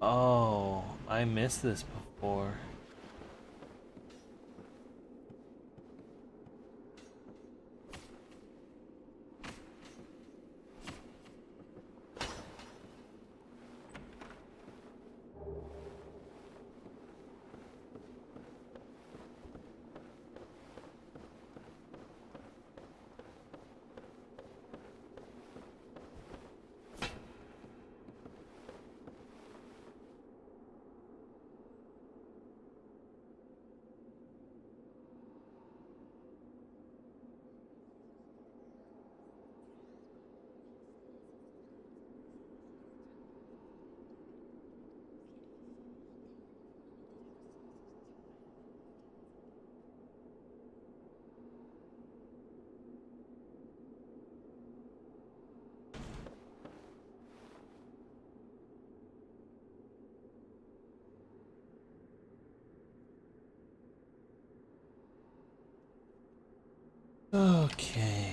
Oh, I missed this before. Okay.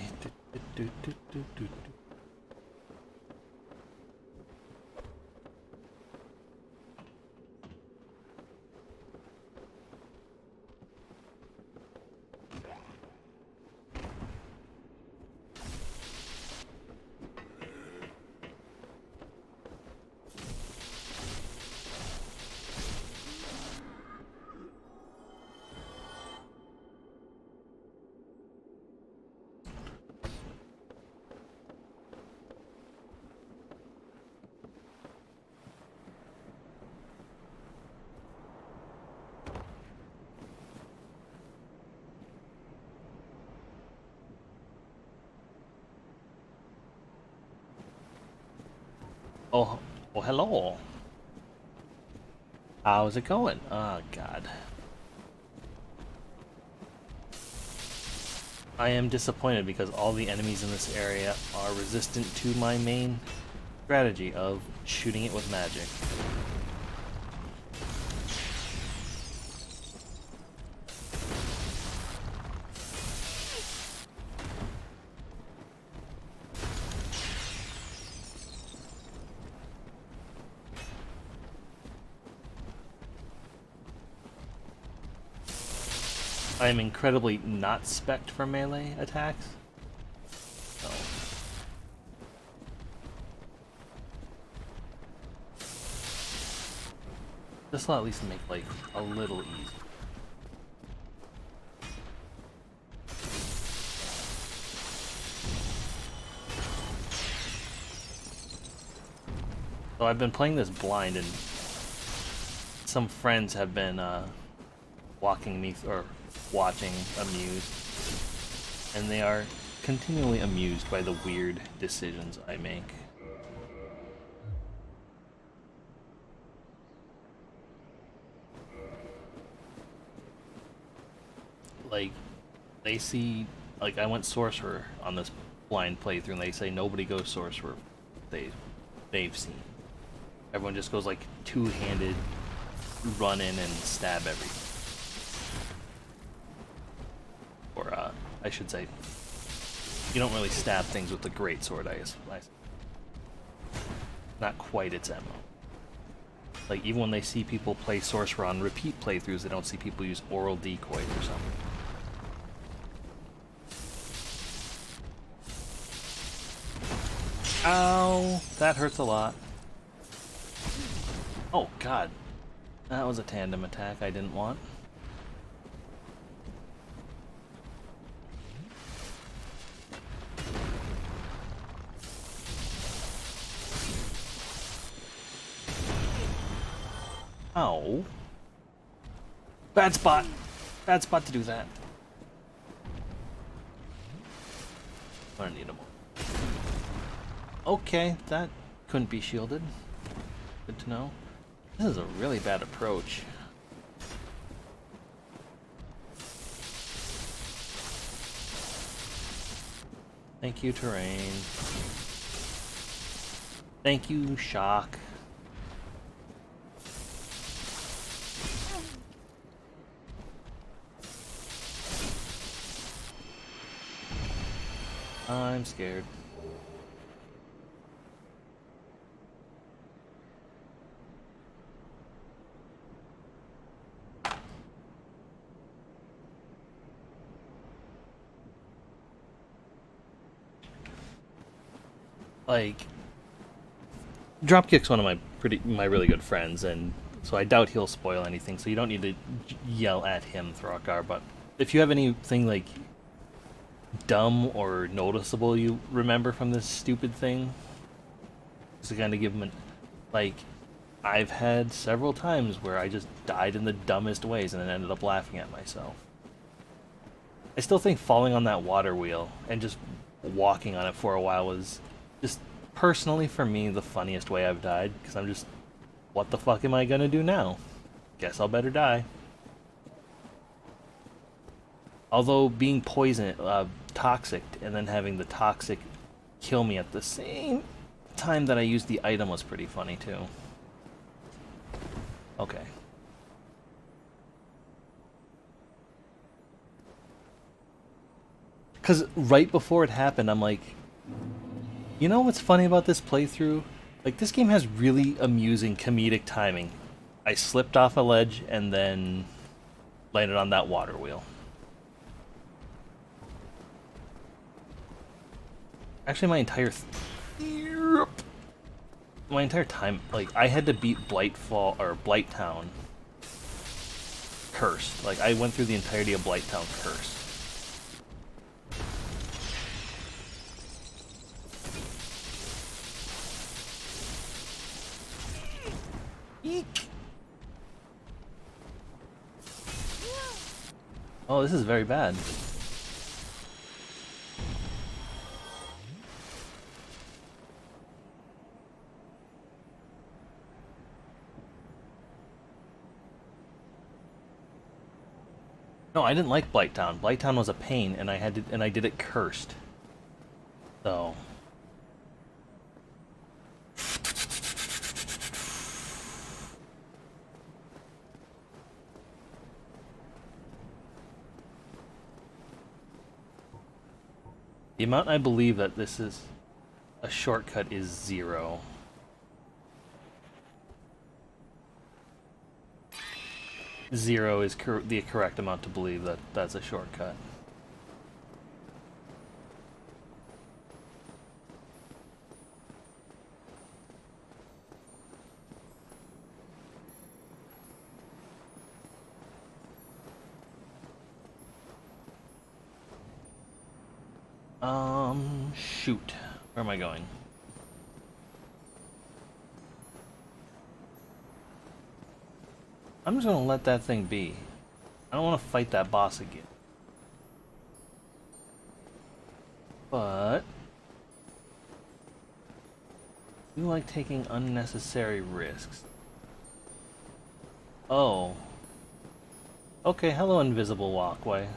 Oh, well, hello. How's it going? Oh, God. I am disappointed because all the enemies in this area are resistant to my main strategy of shooting it with magic. I am incredibly not spec'd for melee attacks. So. This will at least make life a little easier. So I've been playing this blind, and some friends have been walking me or watching amused, and they are continually amused by the weird decisions I make. Like, they see, like, I went sorcerer on this blind playthrough, and they say nobody goes sorcerer. They've seen. Everyone just goes like two-handed, run in and stab everything. Or I should say, you don't really stab things with the greatsword. I guess. Not quite its MO. Like, even when they see people play sorcerer on repeat playthroughs, they don't see people use oral decoy or something. Ow! That hurts a lot. Oh, God. That was a tandem attack I didn't want. Ow. Bad spot. Bad spot to do that. I need him. Okay, that couldn't be shielded. Good to know. This is a really bad approach. Thank you, terrain. Thank you, shock. I'm scared. like Dropkick's one of my really good friends, and so I doubt he'll spoil anything. So you don't need to yell at him, Throckar. But if you have anything like dumb or noticeable you remember from this stupid thing, just to kind of give him like I've had several times where I just died in the dumbest ways and then ended up laughing at myself. I still think falling on that water wheel and just walking on it for a while was just personally for me the funniest way I've died, because I'm just, what the fuck am I gonna do now? Guess I'll better die. Although being toxic, and then having the toxic kill me at the same time that I used the item was pretty funny too. Okay. Because right before it happened, I'm like, you know what's funny about this playthrough? Like, this game has really amusing comedic timing. I slipped off a ledge and then landed on that water wheel. Actually, my entire time, like, I had to beat Blightfall or Blighttown cursed. Like, I went through the entirety of Blighttown cursed. Eek. Oh, this is very bad. No, I didn't like Blighttown. Blighttown was a pain, and I did it cursed. So. The amount I believe that this is a shortcut is 0. Zero is the correct amount to believe that that's a shortcut. Shoot. Where am I going? I'm just gonna let that thing be. I don't want to fight that boss again. But I do like taking unnecessary risks. Oh. Okay, hello invisible walkway.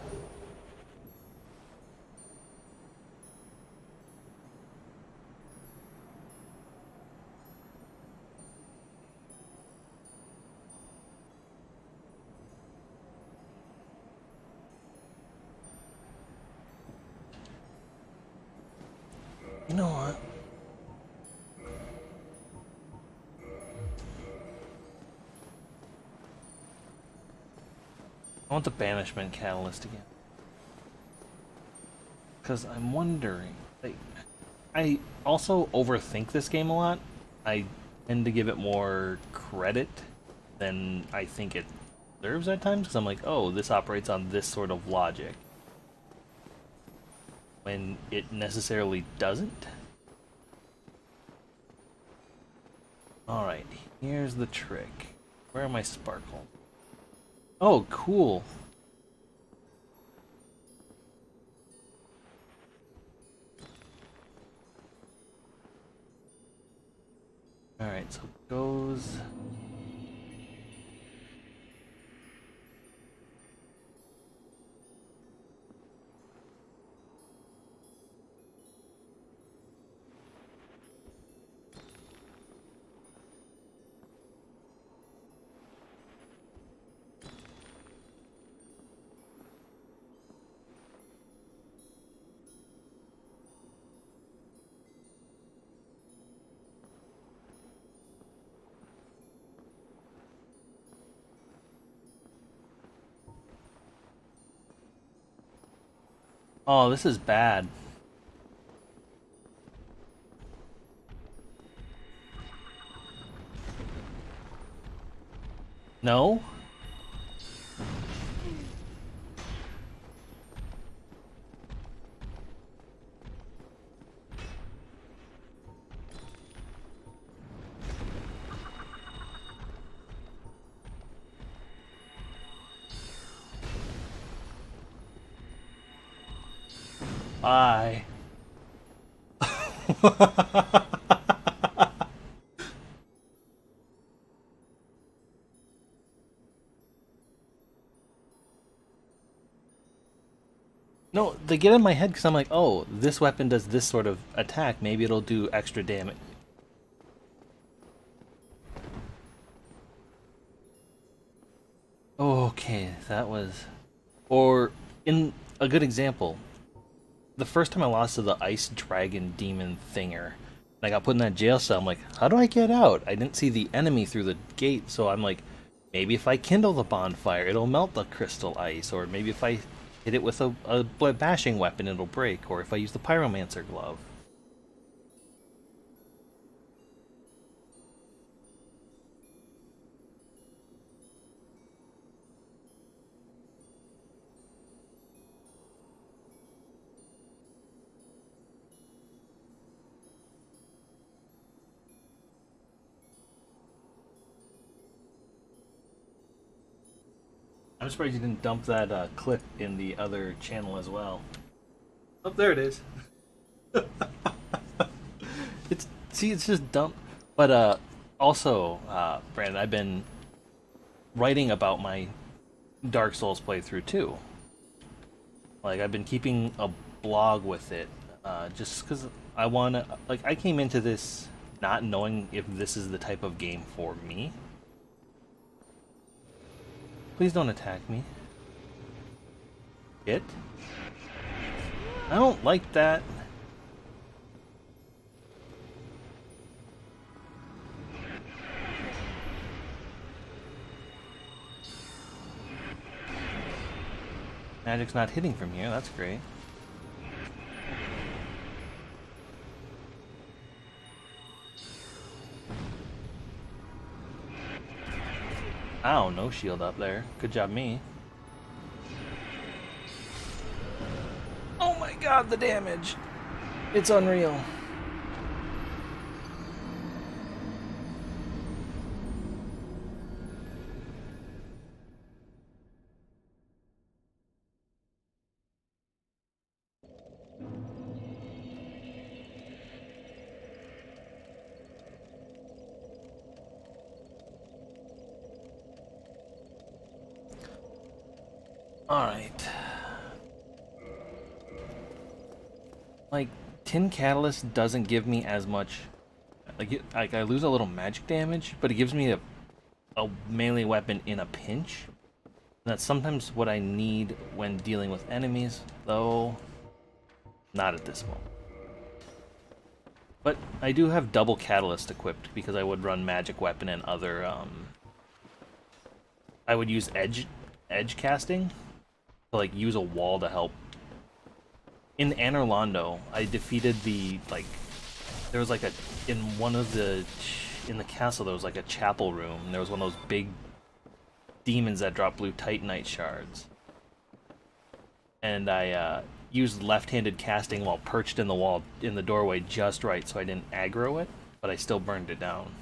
You know what? I want the banishment catalyst again. Because I'm wondering, like, I also overthink this game a lot. I tend to give it more credit than I think it deserves at times, because I'm like, oh, this operates on this sort of logic, when it necessarily doesn't. Alright, here's the trick. Where are my sparkles? Oh, cool. Alright, so it goes... Oh, this is bad. No? Bye. No, they get in my head because I'm like, oh, this weapon does this sort of attack. Maybe it'll do extra damage. Okay, that was... Or, in a good example, the first time I lost to the ice dragon demon thinger, and I got put in that jail cell, I'm like, how do I get out? I didn't see the enemy through the gate, so I'm like, maybe if I kindle the bonfire, it'll melt the crystal ice, or maybe if I hit it with a bashing weapon, it'll break, or if I use the pyromancer glove. I'm surprised you didn't dump that clip in the other channel as well. Oh, there it is. It's just dumb. But also, Brandon, I've been writing about my Dark Souls playthrough too. Like I've been keeping a blog with it, just because I wanna. Like I came into this not knowing if this is the type of game for me. Please don't attack me. It? I don't like that. Magic's not hitting from here, that's great. Ow, no shield up there. Good job, me. Oh my god, the damage! It's unreal. Alright. Like, Tin Catalyst doesn't give me as much... Like I lose a little magic damage, but it gives me a melee weapon in a pinch. And that's sometimes what I need when dealing with enemies, though not at this moment. But I do have double Catalyst equipped because I would run magic weapon and other... I would use edge casting to like use a wall to help. In Anor Londo, I defeated the there was like in the castle there was like a chapel room and there was one of those big demons that drop blue Titanite shards. And I used left-handed casting while perched in the wall in the doorway just right so I didn't aggro it, but I still burned it down.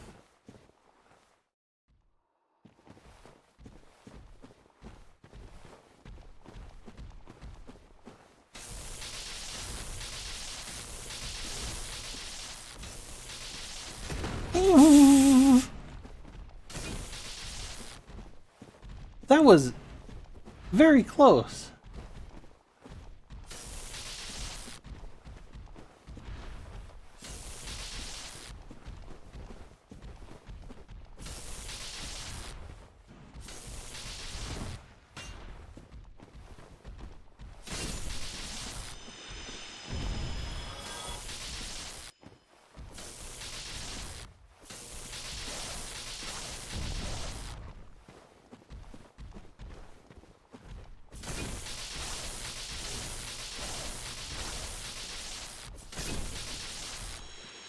That was very close.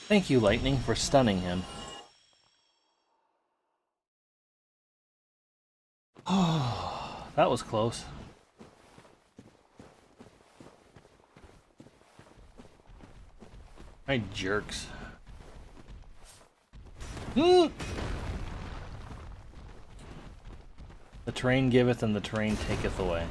Thank you, Lightning, for stunning him. that was close. Alright, jerks. The terrain giveth and the terrain taketh away.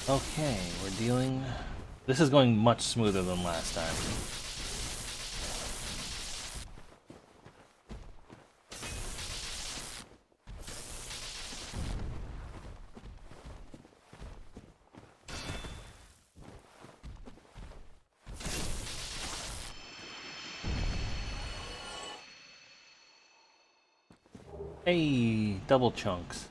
Okay, we're dealing... This is going much smoother than last time. Hey, double chunks.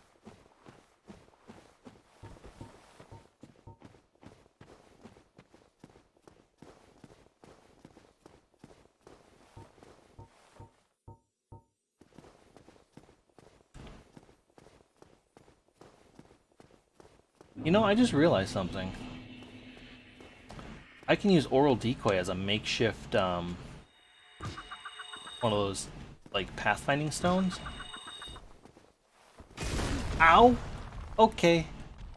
You know, I just realized something. I can use Oral Decoy as a makeshift, one of those, like, pathfinding stones. Ow! Okay.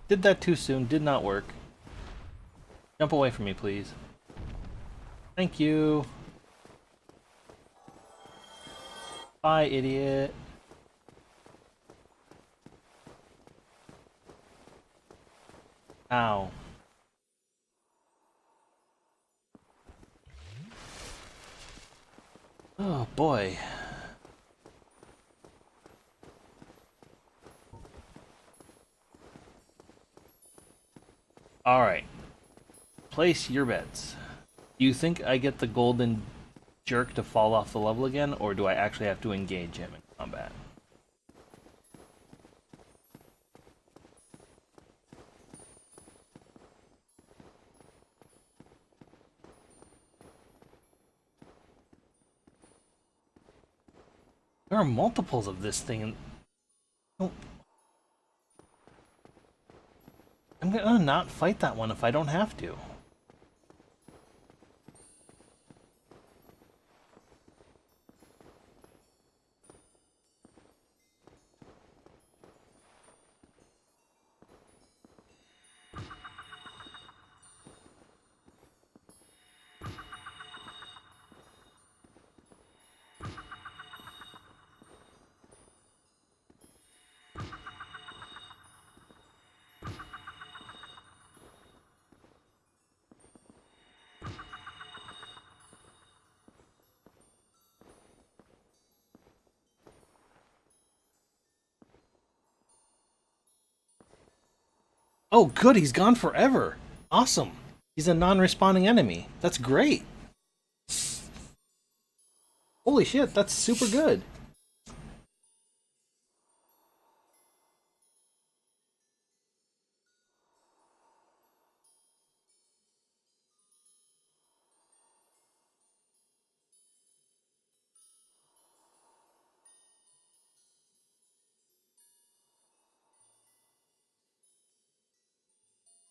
Did that too soon. Did not work. Jump away from me, please. Thank you. Bye, idiot. Ow. Oh, boy. Alright. Place your bets. Do you think I get the golden jerk to fall off the level again, or do I actually have to engage him in combat? There are multiples of this thing, and I'm gonna not fight that one if I don't have to. Oh, good, he's gone forever. Awesome. He's a non-responding enemy. That's great. Holy shit, that's super good.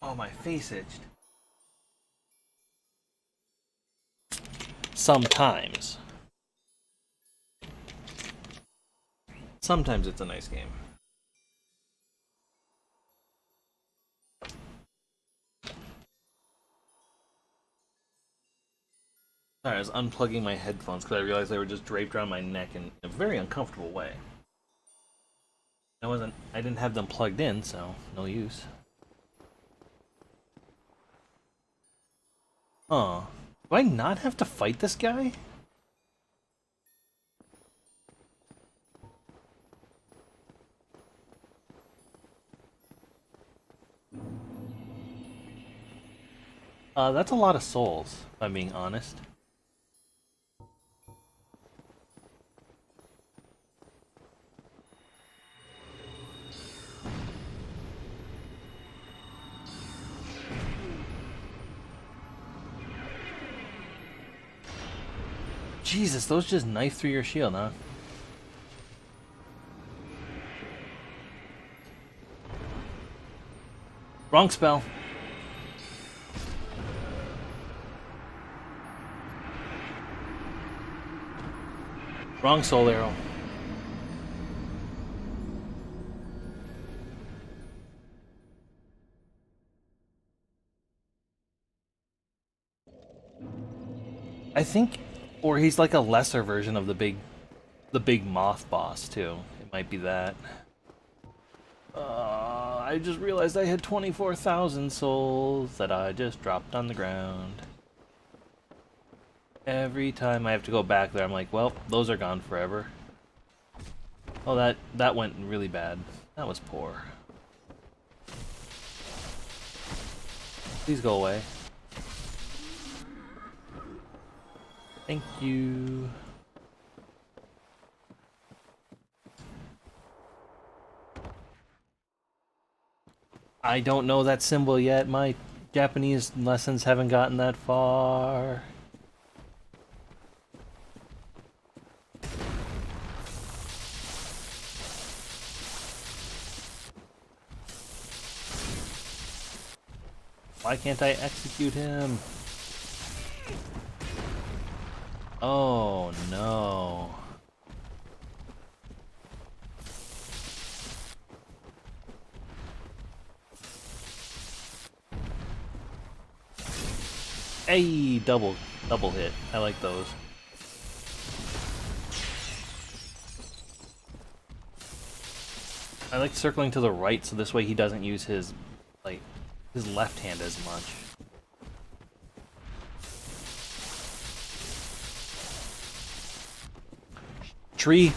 Oh, my face itched. Sometimes. Sometimes it's a nice game. Sorry, I was unplugging my headphones because I realized they were just draped around my neck in a very uncomfortable way. I didn't have them plugged in, so no use. Huh. Do I not have to fight this guy? That's a lot of souls, if I'm being honest. Jesus, those just knife through your shield, huh? Wrong spell. Wrong soul arrow. I think, or he's like a lesser version of the big moth boss too. It might be that. I just realized I had 24,000 souls that I just dropped on the ground. Every time I have to go back there, I'm like, well, those are gone forever. Oh, that went really bad. That was poor. Please go away. Thank you. I don't know that symbol yet. My Japanese lessons haven't gotten that far. Why can't I execute him? Oh no. Hey, double hit. I like those. I like circling to the right so this way he doesn't use his his left hand as much. Tree.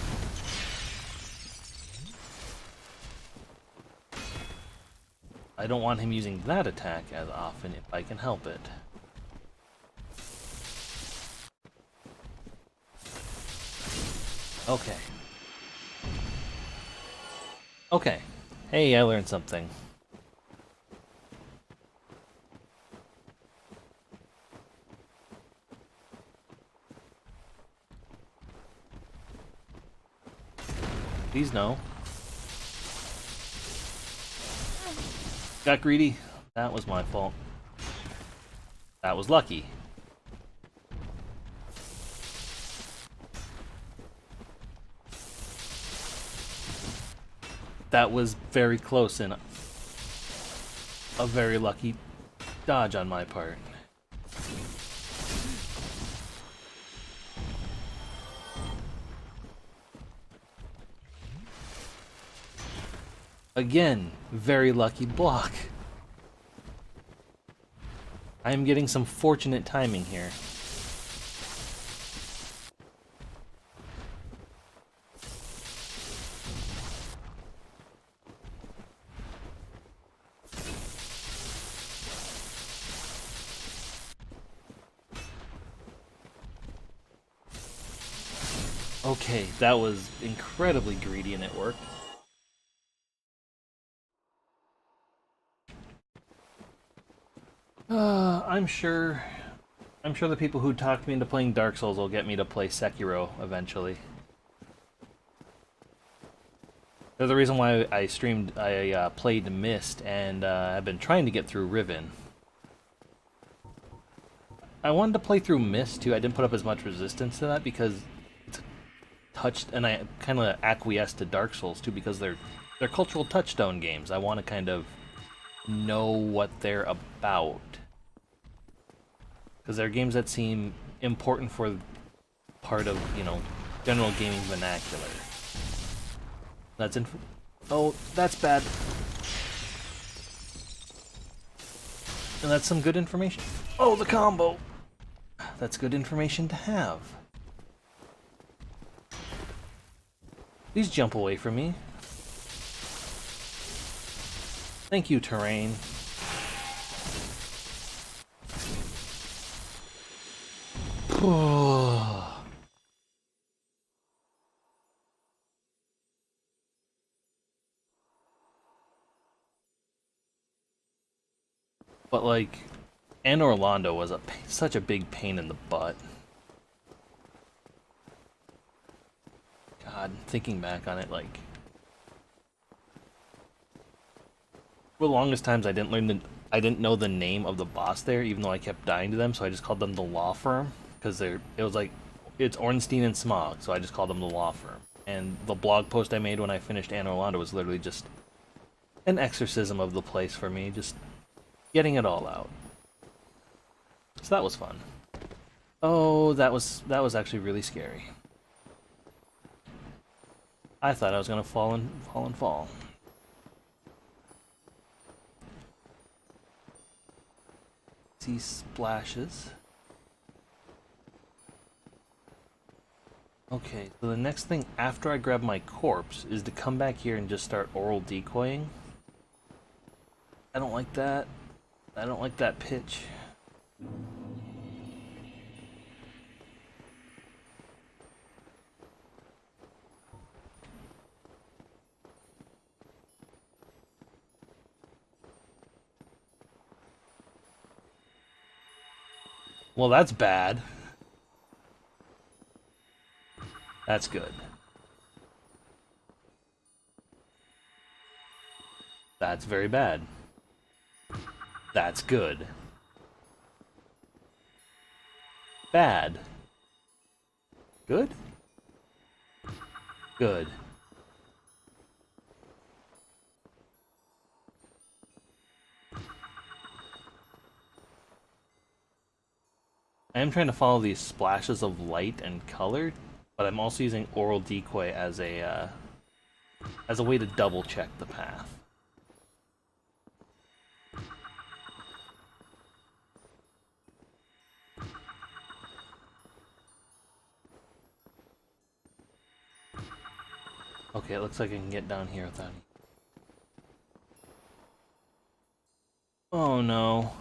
I don't want him using that attack as often if I can help it. Okay. Okay. Hey, I learned something. Please no. Got greedy. That was my fault. That was lucky. That was very close and a very lucky dodge on my part. Again, very lucky block. I am getting some fortunate timing here. Okay, that was incredibly greedy and it worked. I'm sure the people who talked me into playing Dark Souls will get me to play Sekiro eventually. They're the reason why I played Myst, and I've been trying to get through Riven. I wanted to play through Myst too. I didn't put up as much resistance to that because it's touched, and I kind of acquiesced to Dark Souls too because they're cultural touchstone games. I want to kind of know what they're about. Because they're games that seem important for part of, you know, general gaming vernacular. That's oh, that's bad. And that's some good information. Oh, the combo! That's good information to have. Please jump away from me. Thank you, terrain. But like, Anne Orlando was such a big pain in the butt. God, thinking back on it, like, for the longest times I didn't know the name of the boss there, even though I kept dying to them, so I just called them the law firm, because it was like, it's Ornstein and Smog, so I just called them the law firm. And the blog post I made when I finished Anor Londo was literally just an exorcism of the place for me, just getting it all out. So that was fun. Oh, that was actually really scary. I thought I was gonna fall. See splashes. Okay, so the next thing after I grab my corpse is to come back here and just start oral decoying. I don't like that. I don't like that pitch. Well, that's bad. That's good. That's very bad. That's good. Bad. Good? Good. I am trying to follow these splashes of light and color, but I'm also using oral decoy as a way to double check the path. Okay, it looks like I can get down here without any... Oh no.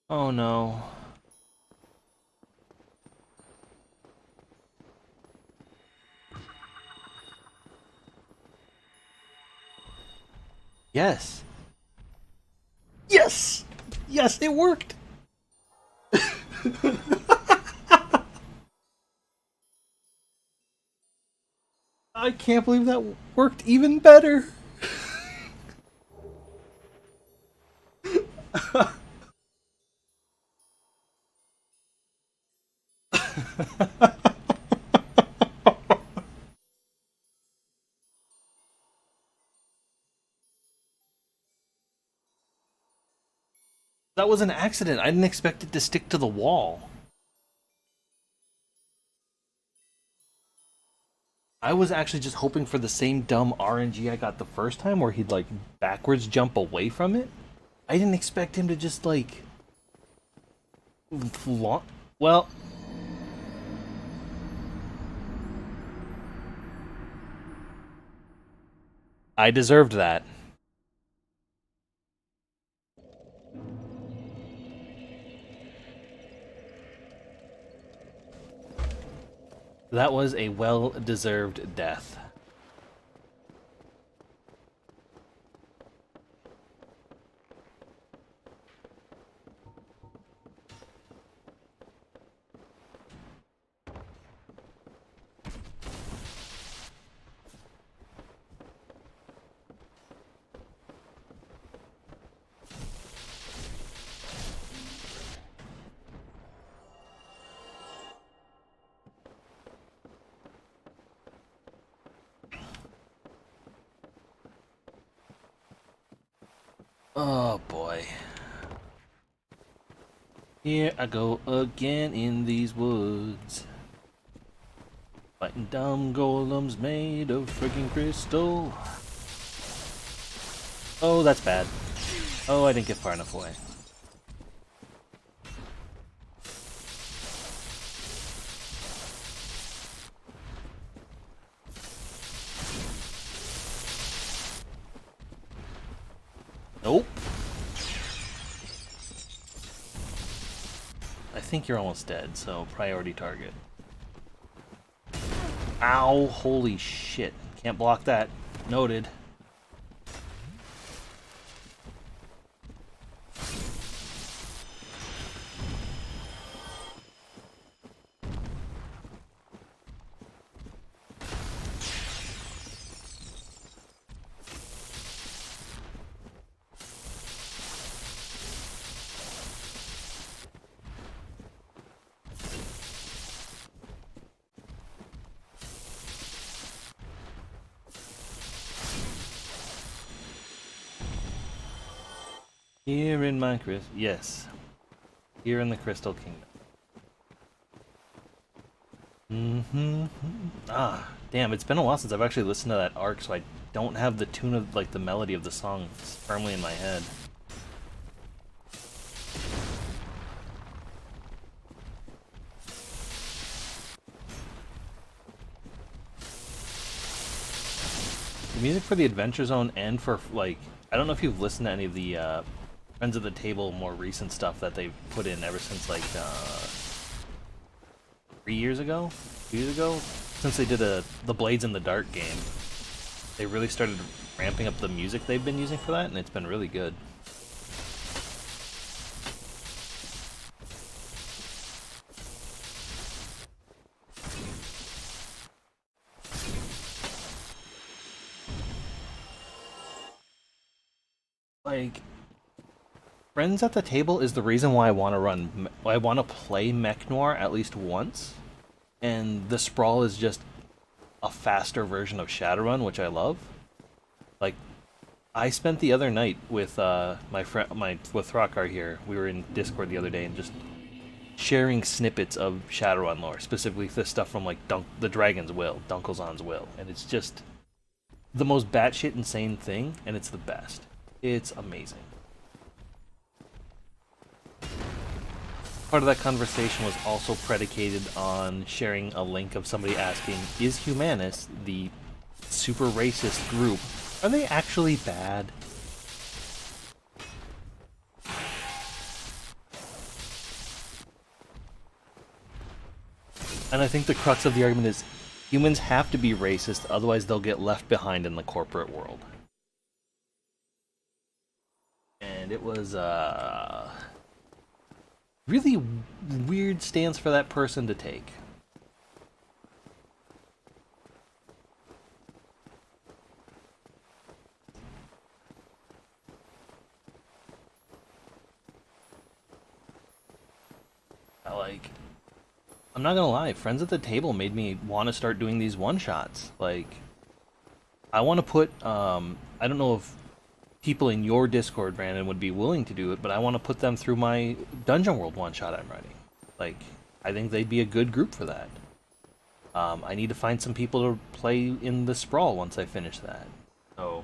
Oh no. Yes. Yes! Yes, it worked! I can't believe that worked even better. That was an accident. I didn't expect it to stick to the wall. I was actually just hoping for the same dumb RNG I got the first time where he'd like backwards jump away from it. I didn't expect him to just like... Well... I deserved that. That was a well-deserved death. Oh boy. Here I go again in these woods. Fighting dumb golems made of freaking crystal. Oh, that's bad. Oh, I didn't get far enough away. Nope. I think you're almost dead, so priority target. Ow, holy shit. Can't block that. Noted. Here in my crystal, yes. Here in the Crystal Kingdom. Ah, damn! It's been a while since I've actually listened to that arc, so I don't have the tune of like the melody of the song firmly in my head. The music for the Adventure Zone and for like, I don't know if you've listened to any of the Friends of the Table more recent stuff that they've put in ever since like 3 years ago, 2 years ago, since they did the Blades in the Dark game. They really started ramping up the music they've been using for that, and it's been really good. Like, Friends at the Table is the reason why I want to play Mech Noir at least once, and the Sprawl is just a faster version of Shadowrun, which I love. Like, I spent the other night with my friend, with Throckar here. We were in Discord the other day and just sharing snippets of Shadowrun lore, specifically the stuff from like the Dragon's Will, Dunkelzahn's Will, and it's just the most batshit insane thing, and it's the best. It's amazing. Part of that conversation was also predicated on sharing a link of somebody asking, is Humanus, the super racist group, are they actually bad? And I think the crux of the argument is humans have to be racist, otherwise they'll get left behind in the corporate world. And it was really weird stance for that person to take. Like, I'm not gonna lie, Friends at the Table made me want to start doing these one-shots. Like, I want to put, I don't know if people in your Discord, Brandon, would be willing to do it, but I want to put them through my Dungeon World one-shot I'm writing. Like, I think they'd be a good group for that. I need to find some people to play in the Sprawl once I finish that. So...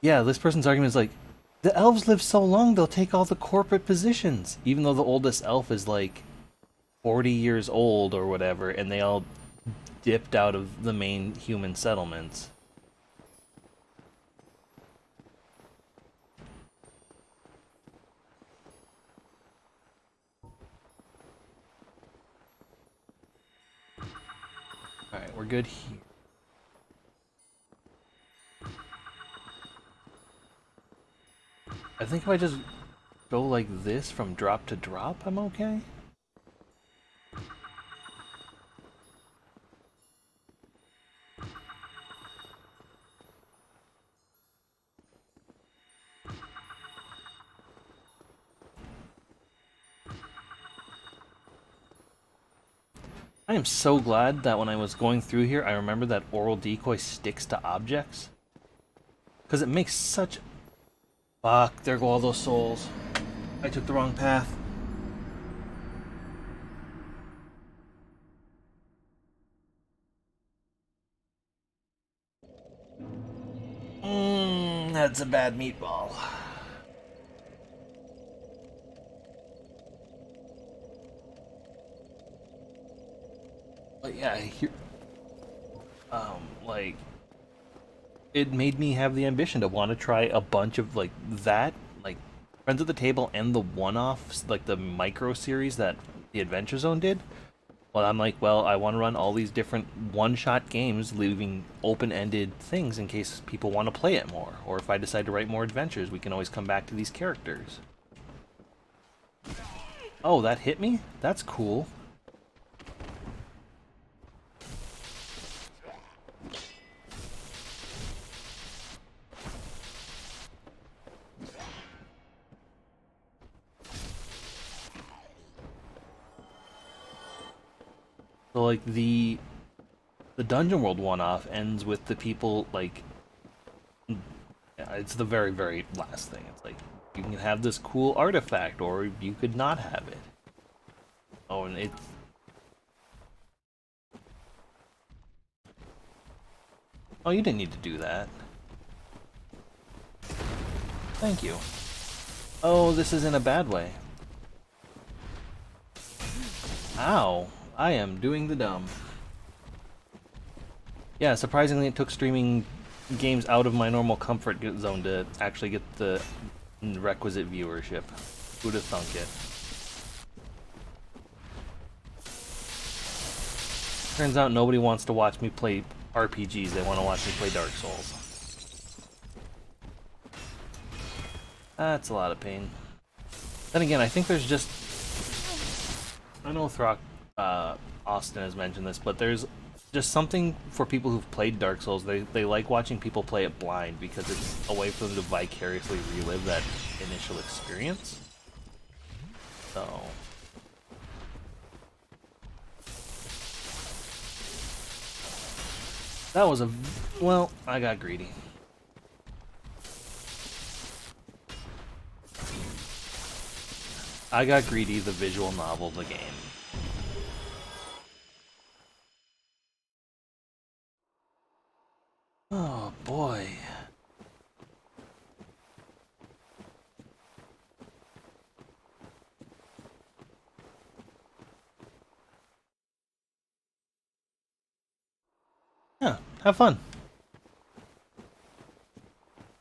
yeah, this person's argument is like, the elves live so long they'll take all the corporate positions, even though the oldest elf is like 40 years old or whatever, and they all dipped out of the main human settlements. Alright, we're good here. I think if I just go like this from drop to drop, I'm okay. I am so glad that when I was going through here, I remember that Oral Decoy sticks to objects. Because it makes such... fuck, there go all those souls. I took the wrong path. That's a bad meatball. But yeah, like, it made me have the ambition to want to try a bunch of like that, like Friends at the Table and the one-offs, like the micro series that the Adventure Zone did. Well, I'm like, well, I want to run all these different one-shot games, leaving open-ended things in case people want to play it more, or if I decide to write more adventures, we can always come back to these characters. Oh, that hit me? That's cool. So, like, the the Dungeon World one-off ends with the people like it's the very very last thing. It's like you can have this cool artifact or you could not have it. Oh, and it's oh, you didn't need to do that. Thank you. Oh, this is in a bad way. Ow, I am doing the dumb. Yeah, surprisingly it took streaming games out of my normal comfort zone to actually get the requisite viewership. Who'd have thunk it? Turns out nobody wants to watch me play RPGs, they want to watch me play Dark Souls. That's a lot of pain. Then again, I think there's just... I know Throck Austin has mentioned this, but there's just something for people who've played Dark Souls. They like watching people play it blind because it's a way for them to vicariously relive that initial experience. So... that was a... well, I got greedy. I got greedy, the visual novel of the game. Oh boy. Yeah, have fun.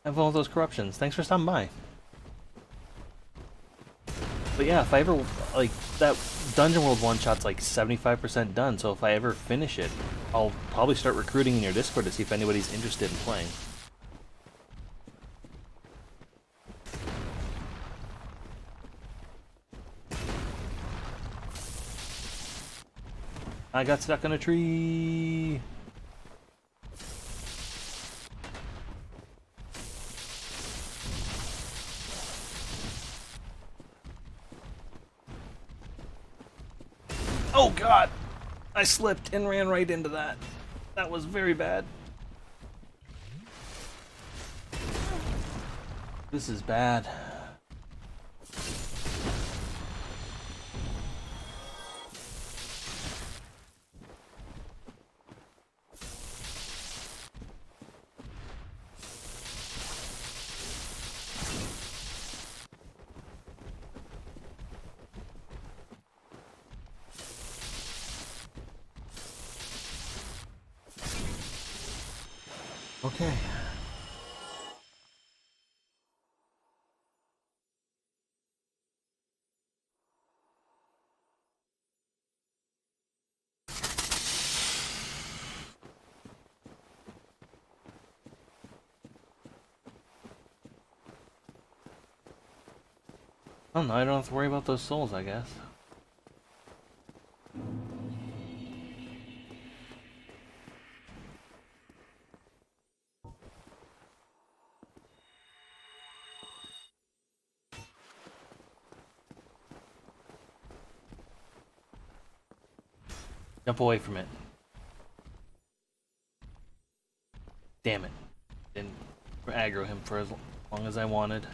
Have all those corruptions. Thanks for stopping by. But yeah, if I ever, like, that Dungeon World one-shot's like 75% done, so if I ever finish it, I'll probably start recruiting in your Discord to see if anybody's interested in playing. I got stuck on a tree! Oh god! I slipped and ran right into that. That was very bad. This is bad. Okay. Oh no, I don't have to worry about those souls, I guess. Jump away from it. Damn it. Didn't aggro him for as long as I wanted.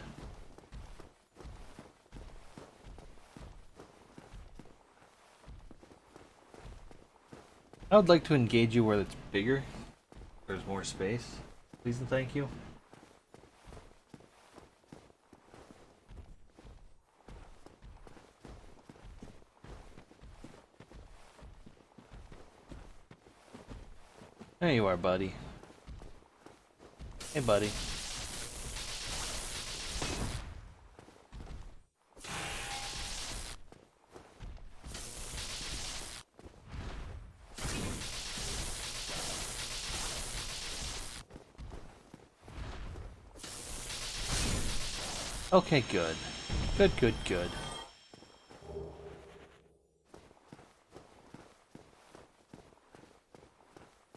I would like to engage you where it's bigger. There's more space. Please and thank you. There you are, buddy. Hey, buddy. Okay, good. Good, good, good.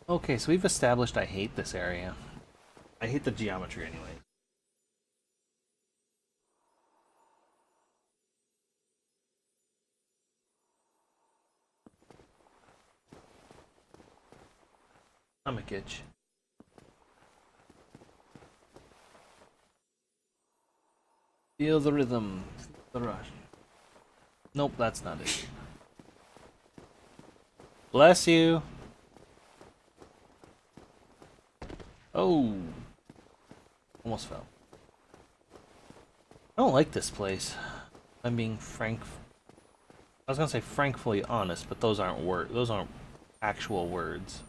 Okay, so we've established I hate this area. I hate the geometry anyway. stomach itch. Feel the rhythm, feel the rush. Nope, that's not it. Bless you. Oh, almost fell. I don't like this place. I'm being frank. I was gonna say frankly honest, but those aren't words. Those aren't actual words.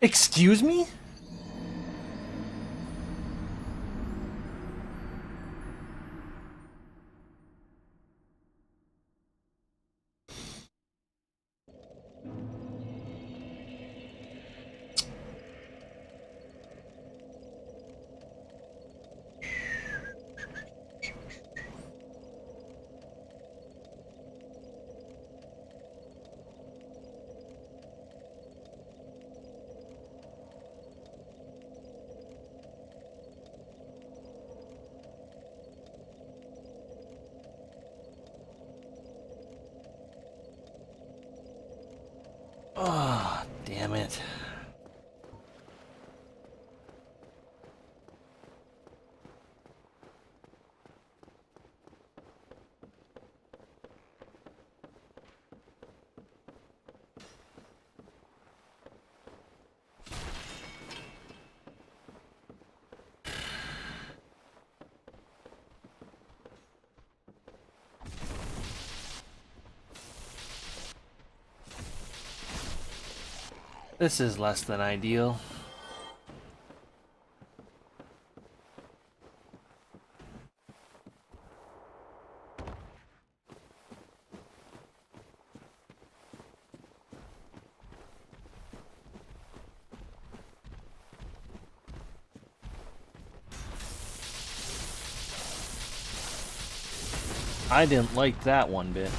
Excuse me? Oh, damn it. This is less than ideal. I didn't like that one bit.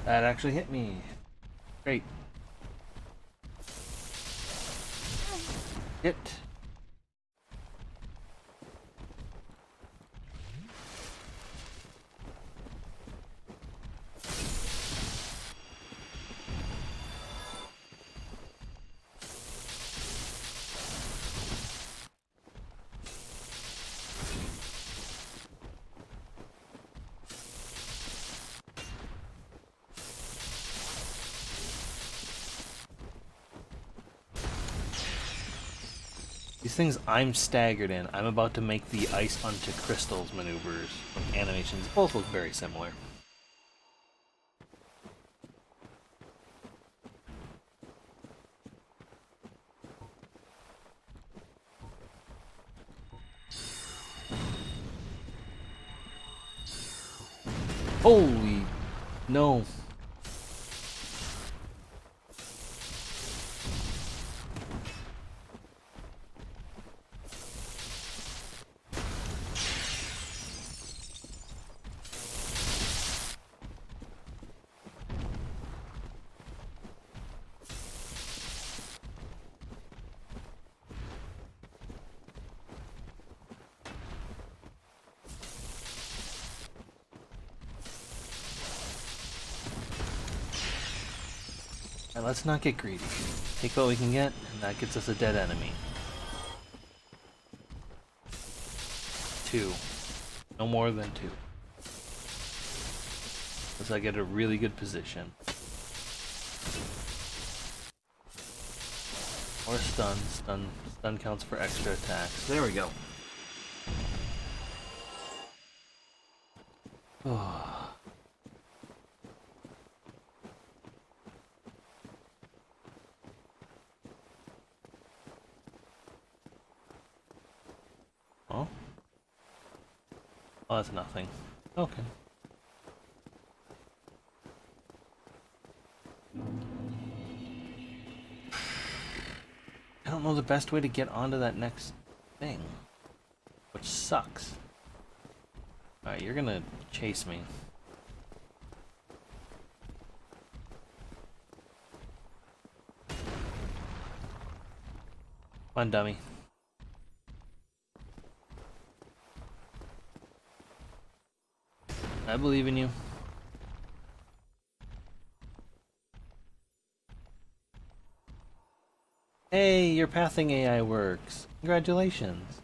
That actually hit me. Great. Hit. These things I'm staggered in. I'm about to make the ice onto crystals maneuvers from animations. Both look very similar. Holy no. And let's not get greedy. Take what we can get, and that gets us a dead enemy. 2. No more than 2. Unless I get a really good position. Or stun. Stun counts for extra attacks. There we go. Oh? Oh, that's nothing. Okay. I don't know the best way to get onto that next thing. Which sucks. Alright, you're gonna chase me. Come on, dummy. I believe in you. Hey, your pathing AI works. Congratulations.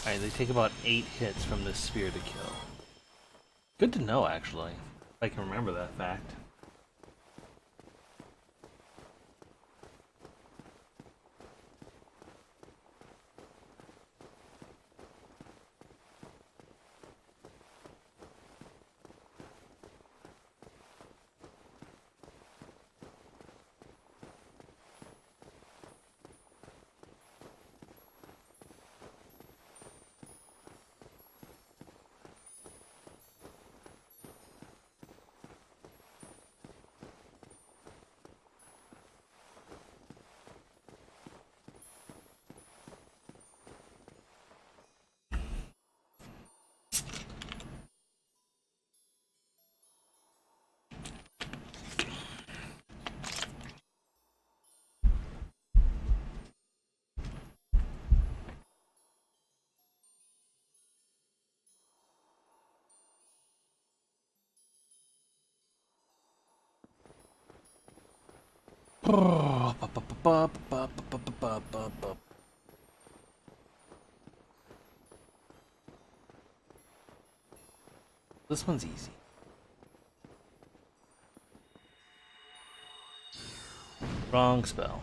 Alright, they take about 8 hits from this spear to kill. Good to know, actually. If I can remember that fact. This one's easy. Wrong spell.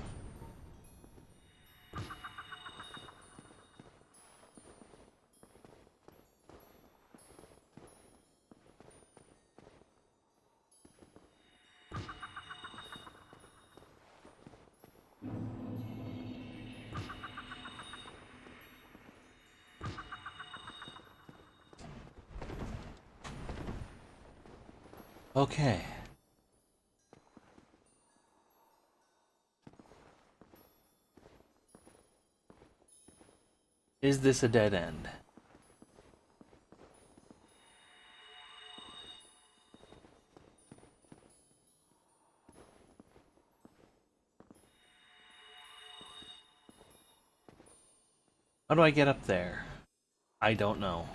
Okay. Is this a dead end? How do I get up there? I don't know.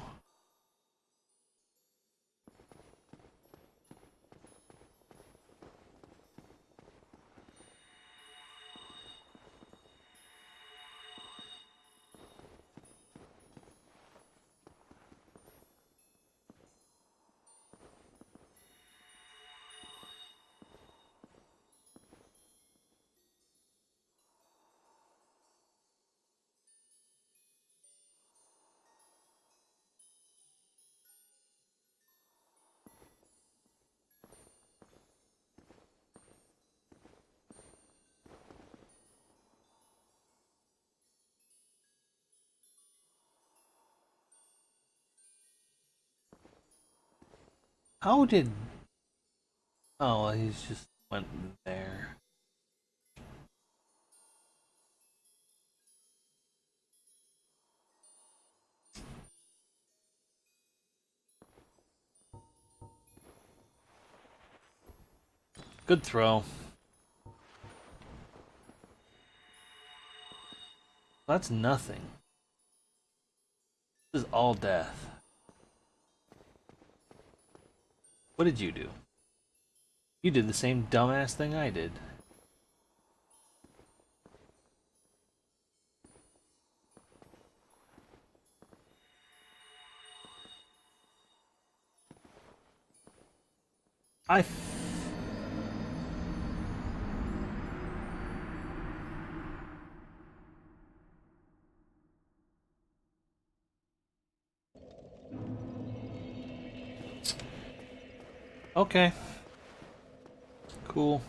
How did... Oh, he's just went there. Good throw. That's nothing. This is all death. What did you do? You did the same dumbass thing I did. I... Okay. Cool.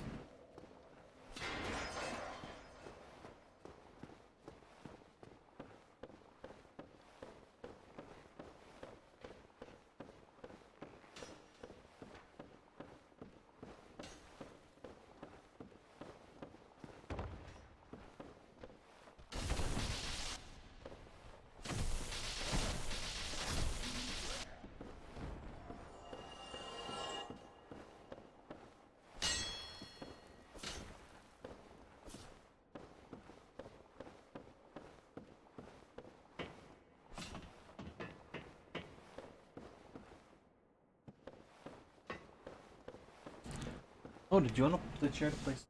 Oh, did you want the chair to place?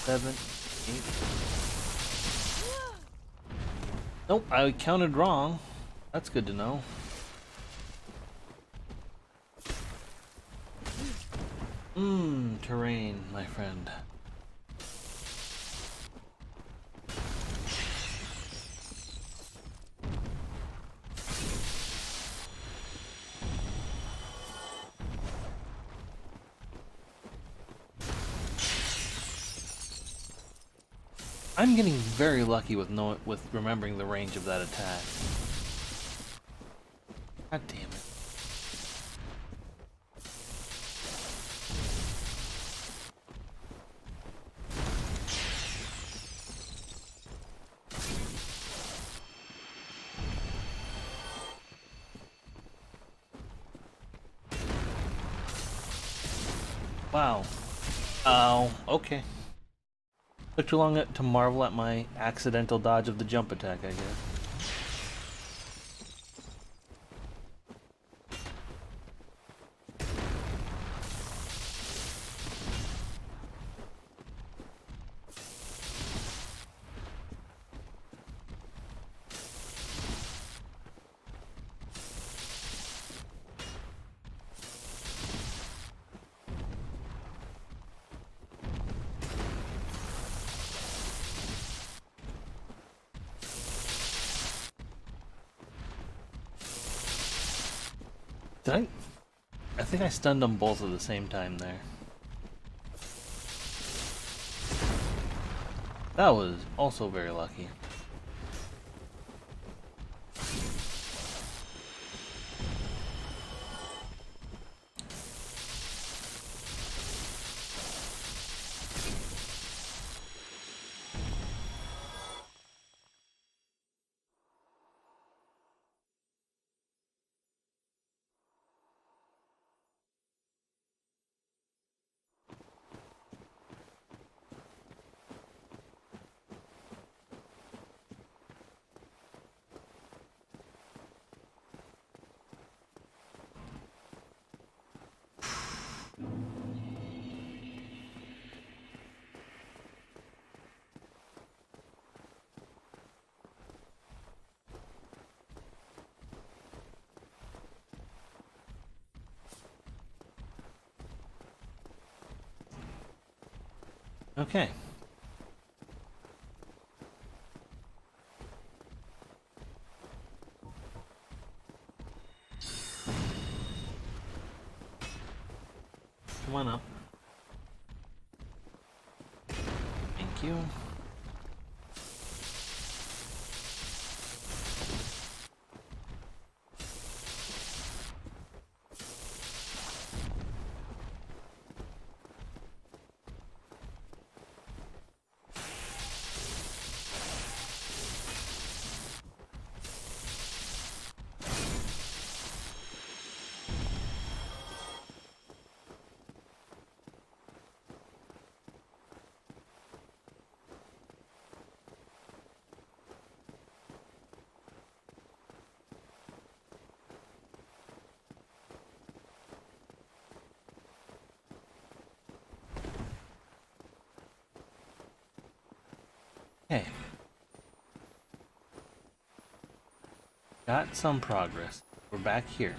Seven, 8. Nope, I counted wrong. That's good to know. Terrain, my friend. I'm getting very lucky with remembering the range of that attack. God damn it. Wow. Oh, okay. Took too long to marvel at my accidental dodge of the jump attack, I guess. Did I think I stunned them both at the same time there. That was also very lucky. Okay. Come on up. Thank you. Okay. Got some progress. We're back here.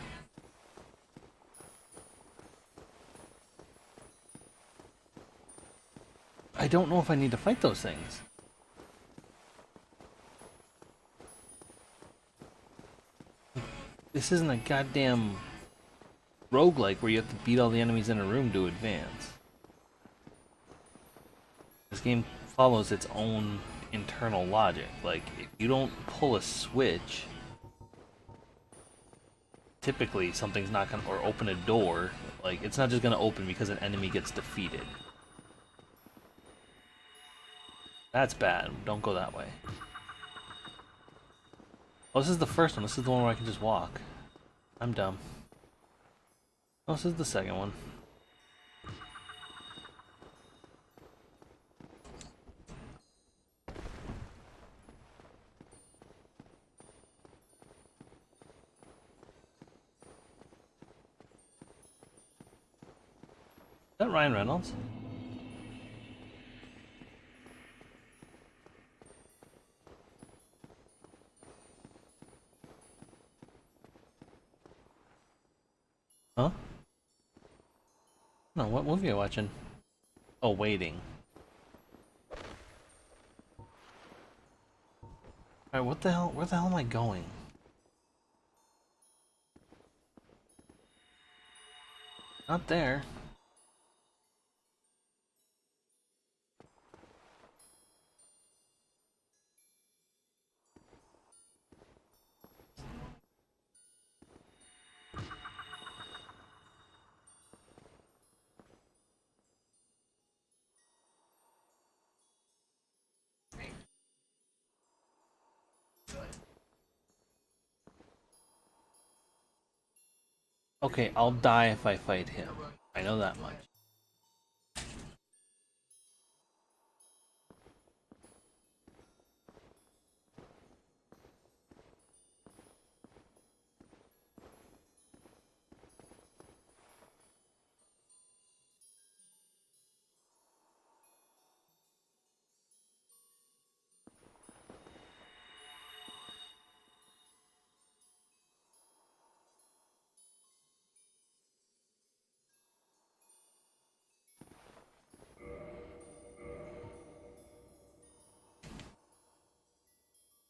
I don't know if I need to fight those things. This isn't a goddamn roguelike where you have to beat all the enemies in a room to advance. This game follows its own internal logic. Like, if you don't pull a switch, typically something's not gonna, or open a door, like, it's not just gonna open because an enemy gets defeated. That's bad. Don't go that way. Oh, this is the first one. This is the one where I can just walk. I'm dumb. Oh, this is the second one. Is that Ryan Reynolds? Huh? No, what movie are you watching? Oh, Waiting. Alright, what the hell? Where the hell am I going? Not there. Okay, I'll die if I fight him. I know that much.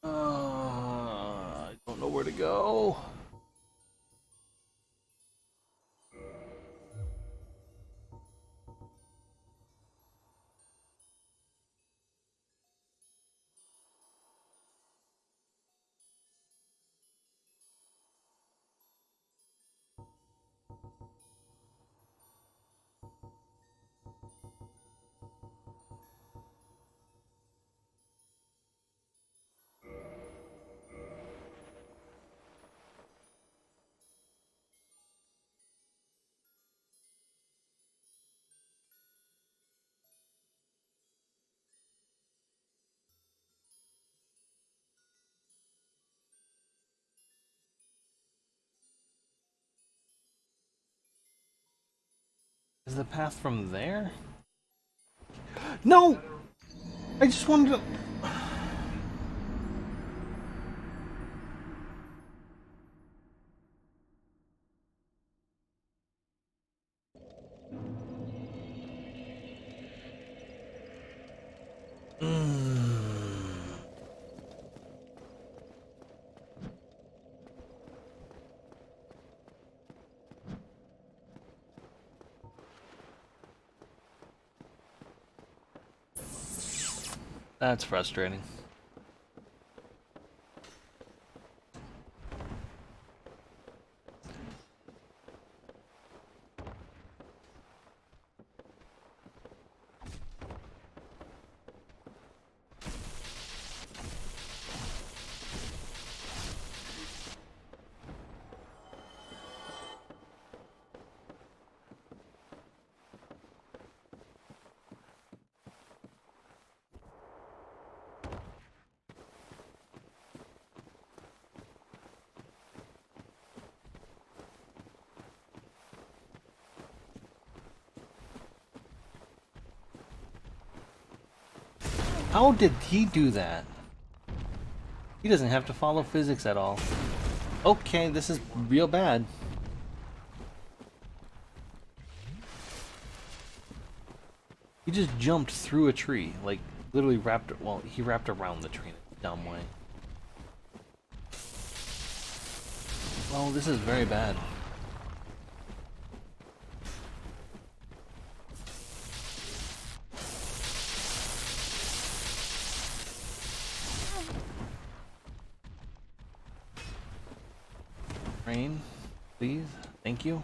I don't know where to go. Is the path from there? No! I just wanted to... That's frustrating. How did he do that? He doesn't have to follow physics at all. Okay, this is real bad. He just jumped through a tree, like literally wrapped. Well, he wrapped around the tree in a dumb way. Oh, this is very bad. Rain, please. Thank you.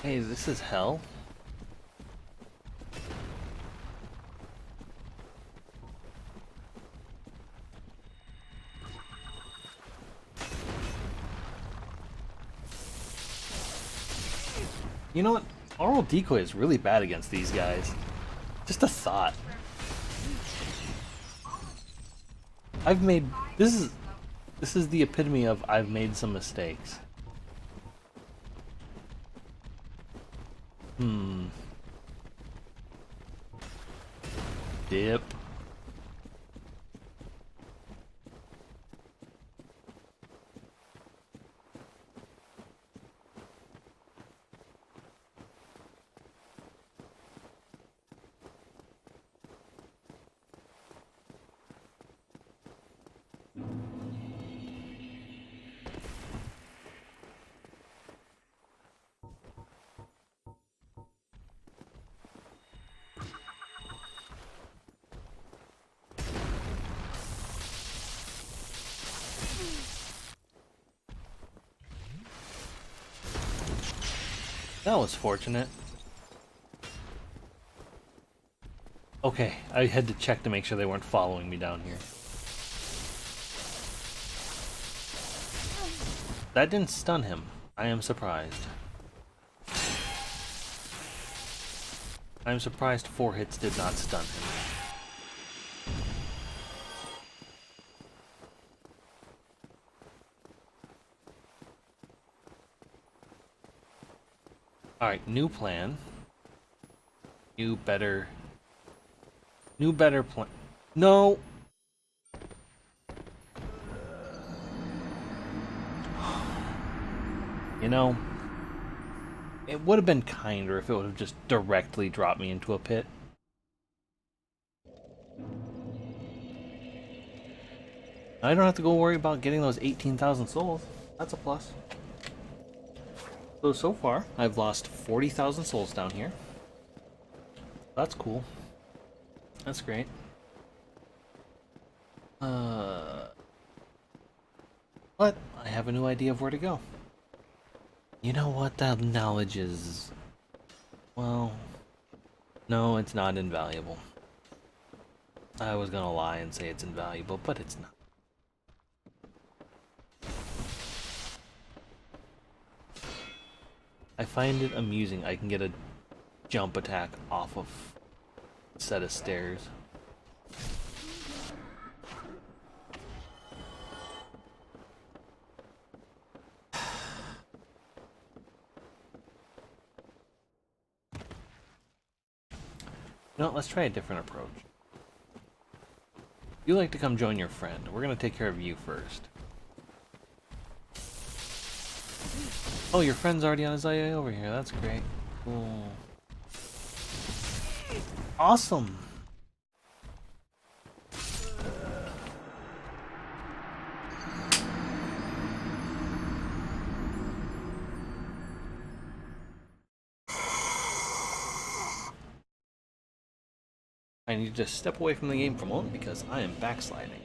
Hey, this is hell. You know what? Aural Decoy is really bad against these guys. Just a thought. I've made this is the epitome of I've made some mistakes. Dip. That was fortunate. Okay, I had to check to make sure they weren't following me down here. That didn't stun him. I am surprised. I am surprised 4 hits did not stun him. Alright, new plan. New better plan. No! You know, it would have been kinder if it would have just directly dropped me into a pit. I don't have to go worry about getting those 18,000 souls. That's a plus. So far, I've lost 40,000 souls down here. That's cool. That's great. But I have a new idea of where to go. You know what? That knowledge is... Well... No, it's not invaluable. I was gonna lie and say it's invaluable, but it's not. I find it amusing I can get a jump attack off of a set of stairs. No, let's try a different approach. You like to come join your friend. We're gonna take care of you first. Oh, your friend's already on his IA over here. That's great. Cool. Awesome. I need to step away from the game for a moment because I am backsliding.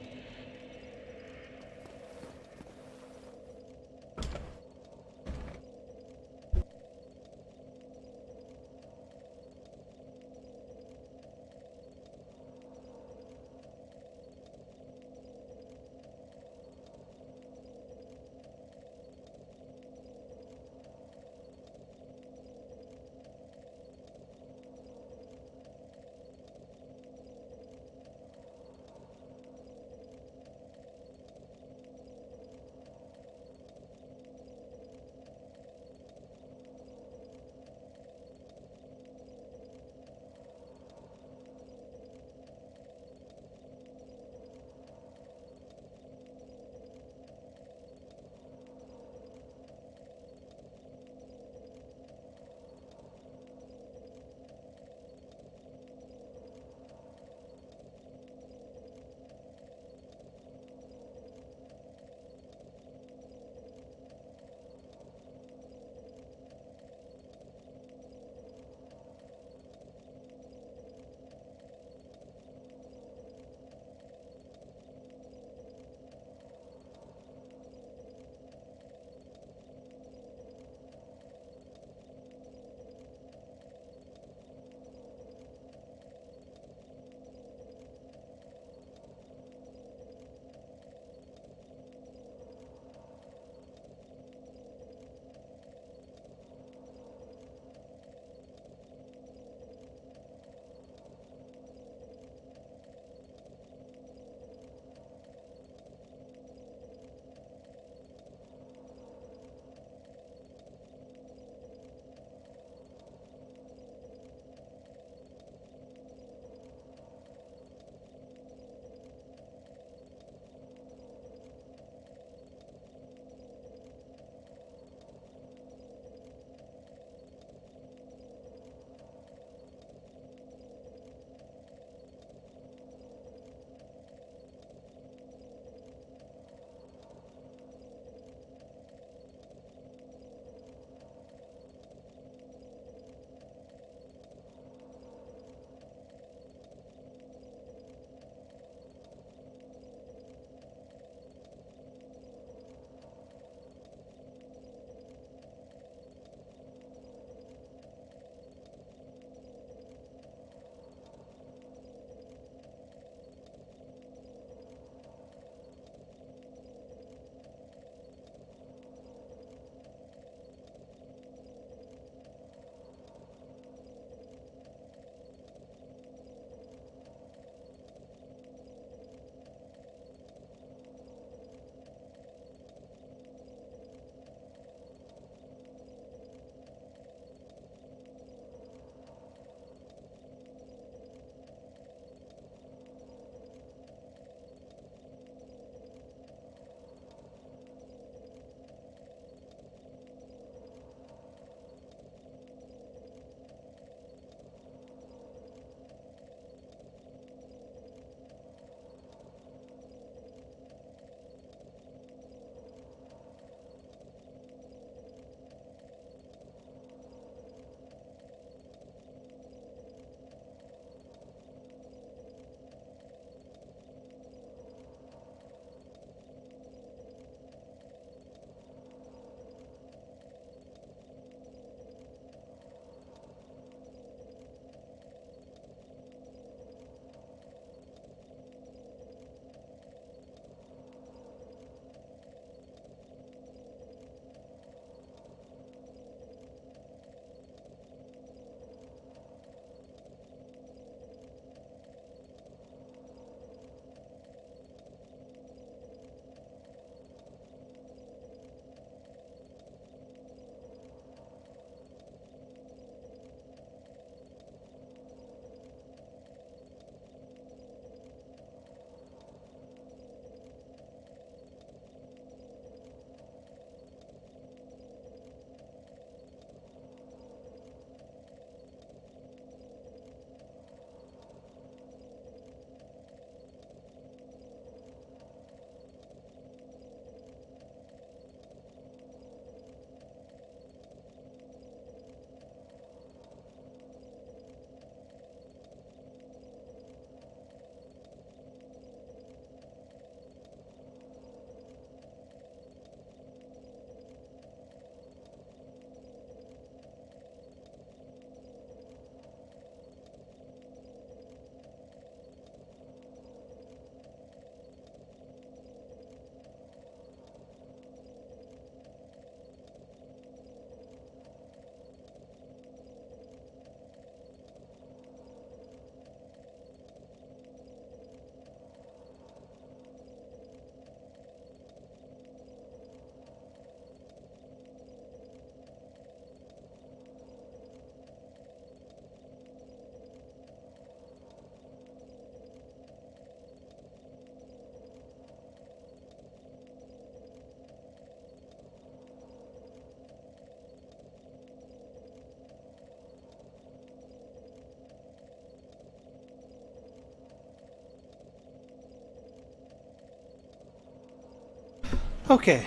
Okay.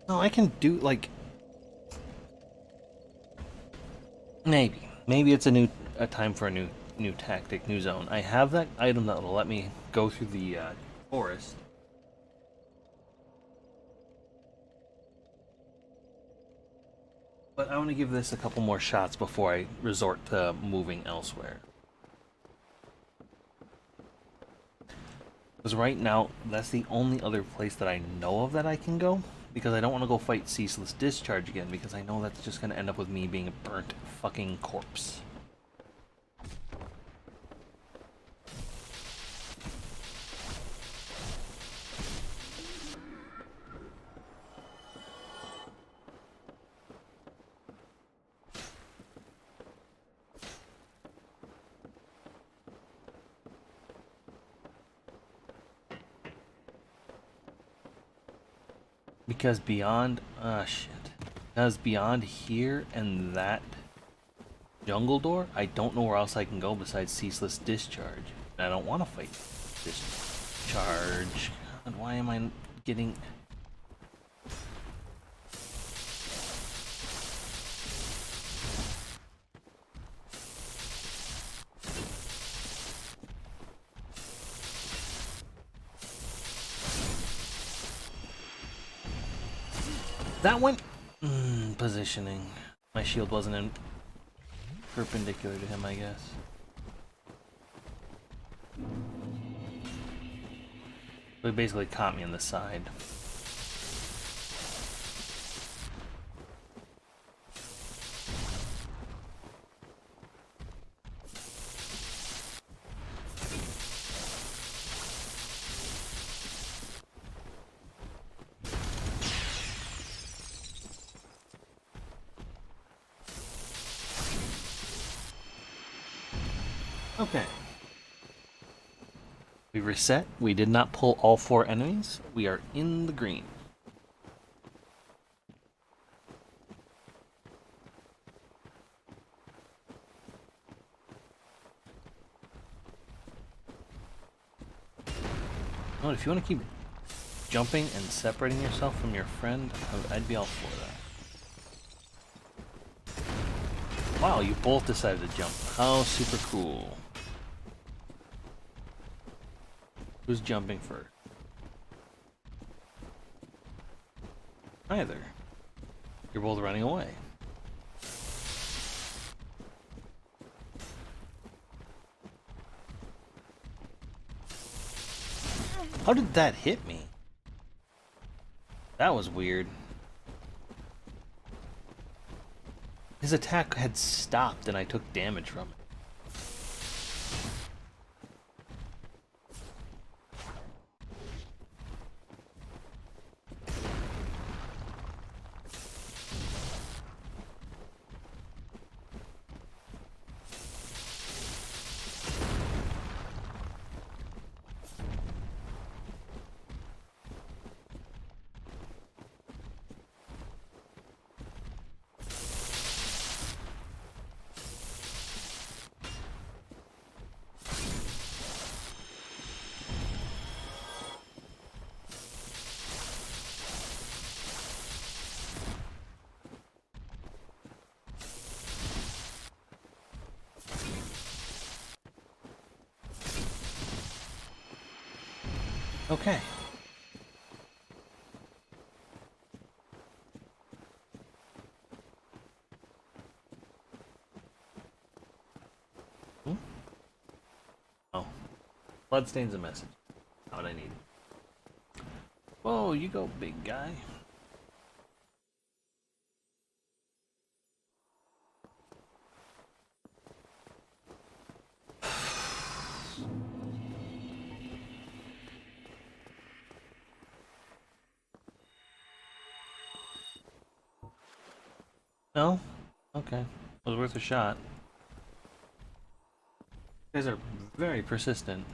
No, I can do, like... Maybe it's a time for a new tactic, new zone. I have that item that will let me go through the forest. But I want to give this a couple more shots before I resort to moving elsewhere. Because right now, that's the only other place that I know of that I can go. Because I don't want to go fight Ceaseless Discharge again, because I know that's just going to end up with me being a burnt fucking corpse. Because beyond, shit. Because beyond here and that jungle door, I don't know where else I can go besides Ceaseless Discharge. And I don't want to fight Discharge. God, why am I getting... That went... positioning. My shield wasn't in perpendicular to him, I guess. So he basically caught me in the side. Okay. We reset. We did not pull all 4 enemies. We are in the green. Oh, if you want to keep jumping and separating yourself from your friend, I'd be all for that. Wow, you both decided to jump. How super cool. Who's jumping first? Either. You're both running away. How did that hit me? That was weird. His attack had stopped and I took damage from it. Okay. Oh. Bloodstain's a message. Not what I need. Whoa, you go, big guy. No? Okay. Was worth a shot. You guys are very persistent.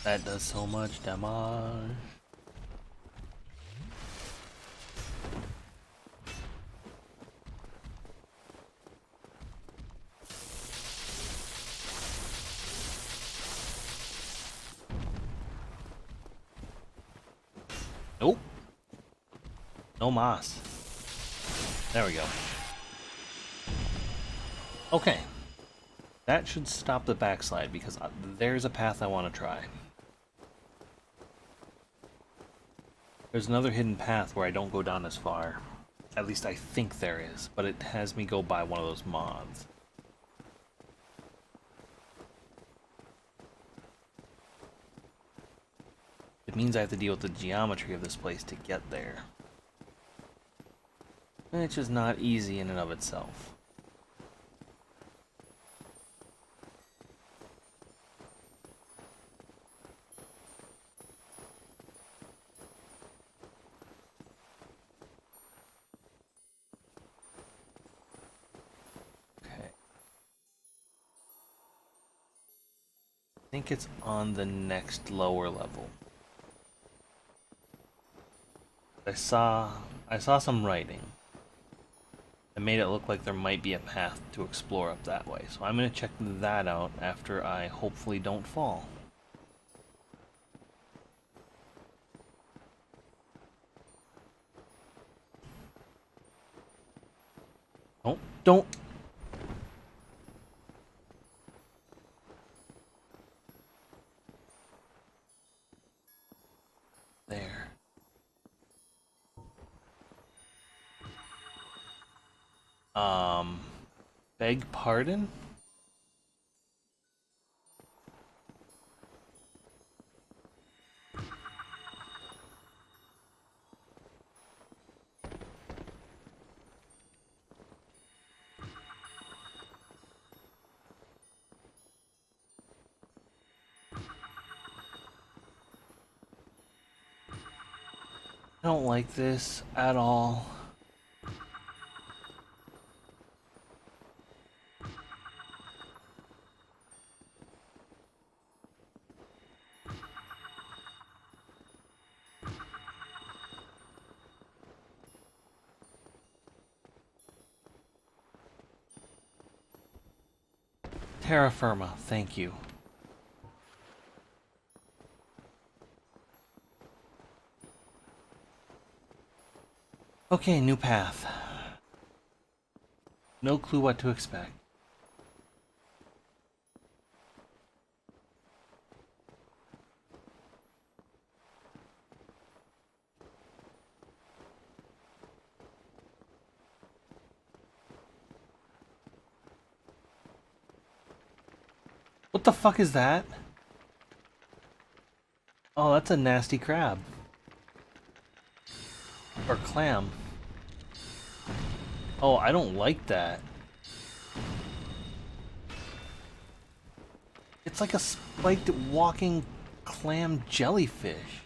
That does so much damage. Nope. No moss. There we go. Okay. That should stop the backslide because there's a path I want to try. There's another hidden path where I don't go down as far. At least I think there is, but it has me go by one of those mods. It means I have to deal with the geometry of this place to get there. Which is not easy in and of itself. Okay. I think it's on the next lower level. I saw some writing that made it look like there might be a path to explore up that way. So I'm going to check that out after I hopefully don't fall. Don't. There. Beg pardon? I don't like this at all. Terra firma, thank you. Okay, new path. No clue what to expect. What the fuck is that? Oh, that's a nasty crab. Or clam. Oh, I don't like that. It's like a spiked walking clam jellyfish.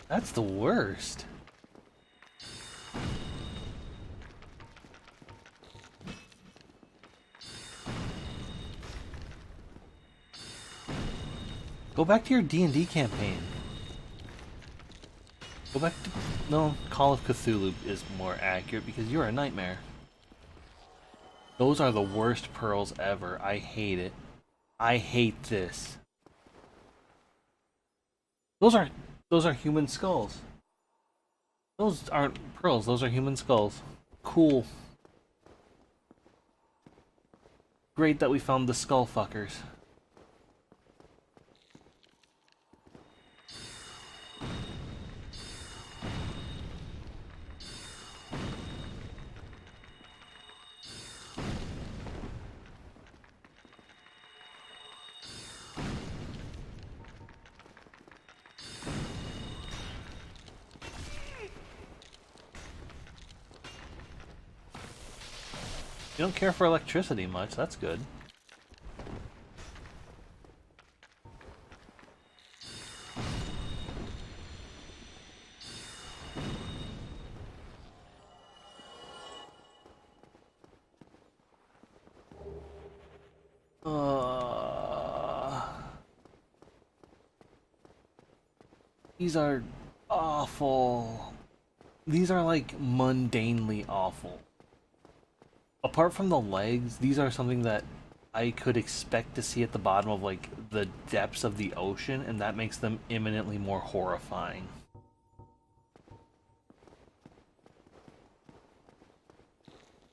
That's the worst. Go back to your D&D campaign. Go back to... No, Call of Cthulhu is more accurate because you're a nightmare. Those are the worst pearls ever. I hate it. I hate this. Those are human skulls. Those aren't pearls, those are human skulls. Cool. Great that we found the skull fuckers. You don't care for electricity much, that's good. These are awful. These are like mundanely awful. Apart from the legs, these are something that I could expect to see at the bottom of like the depths of the ocean, and that makes them imminently more horrifying.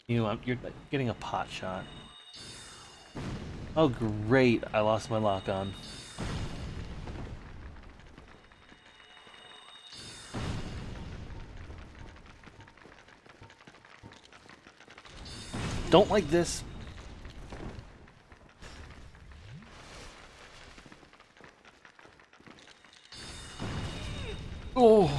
You're getting a pot shot. Oh great, I lost my lock on. Don't like this. Oh.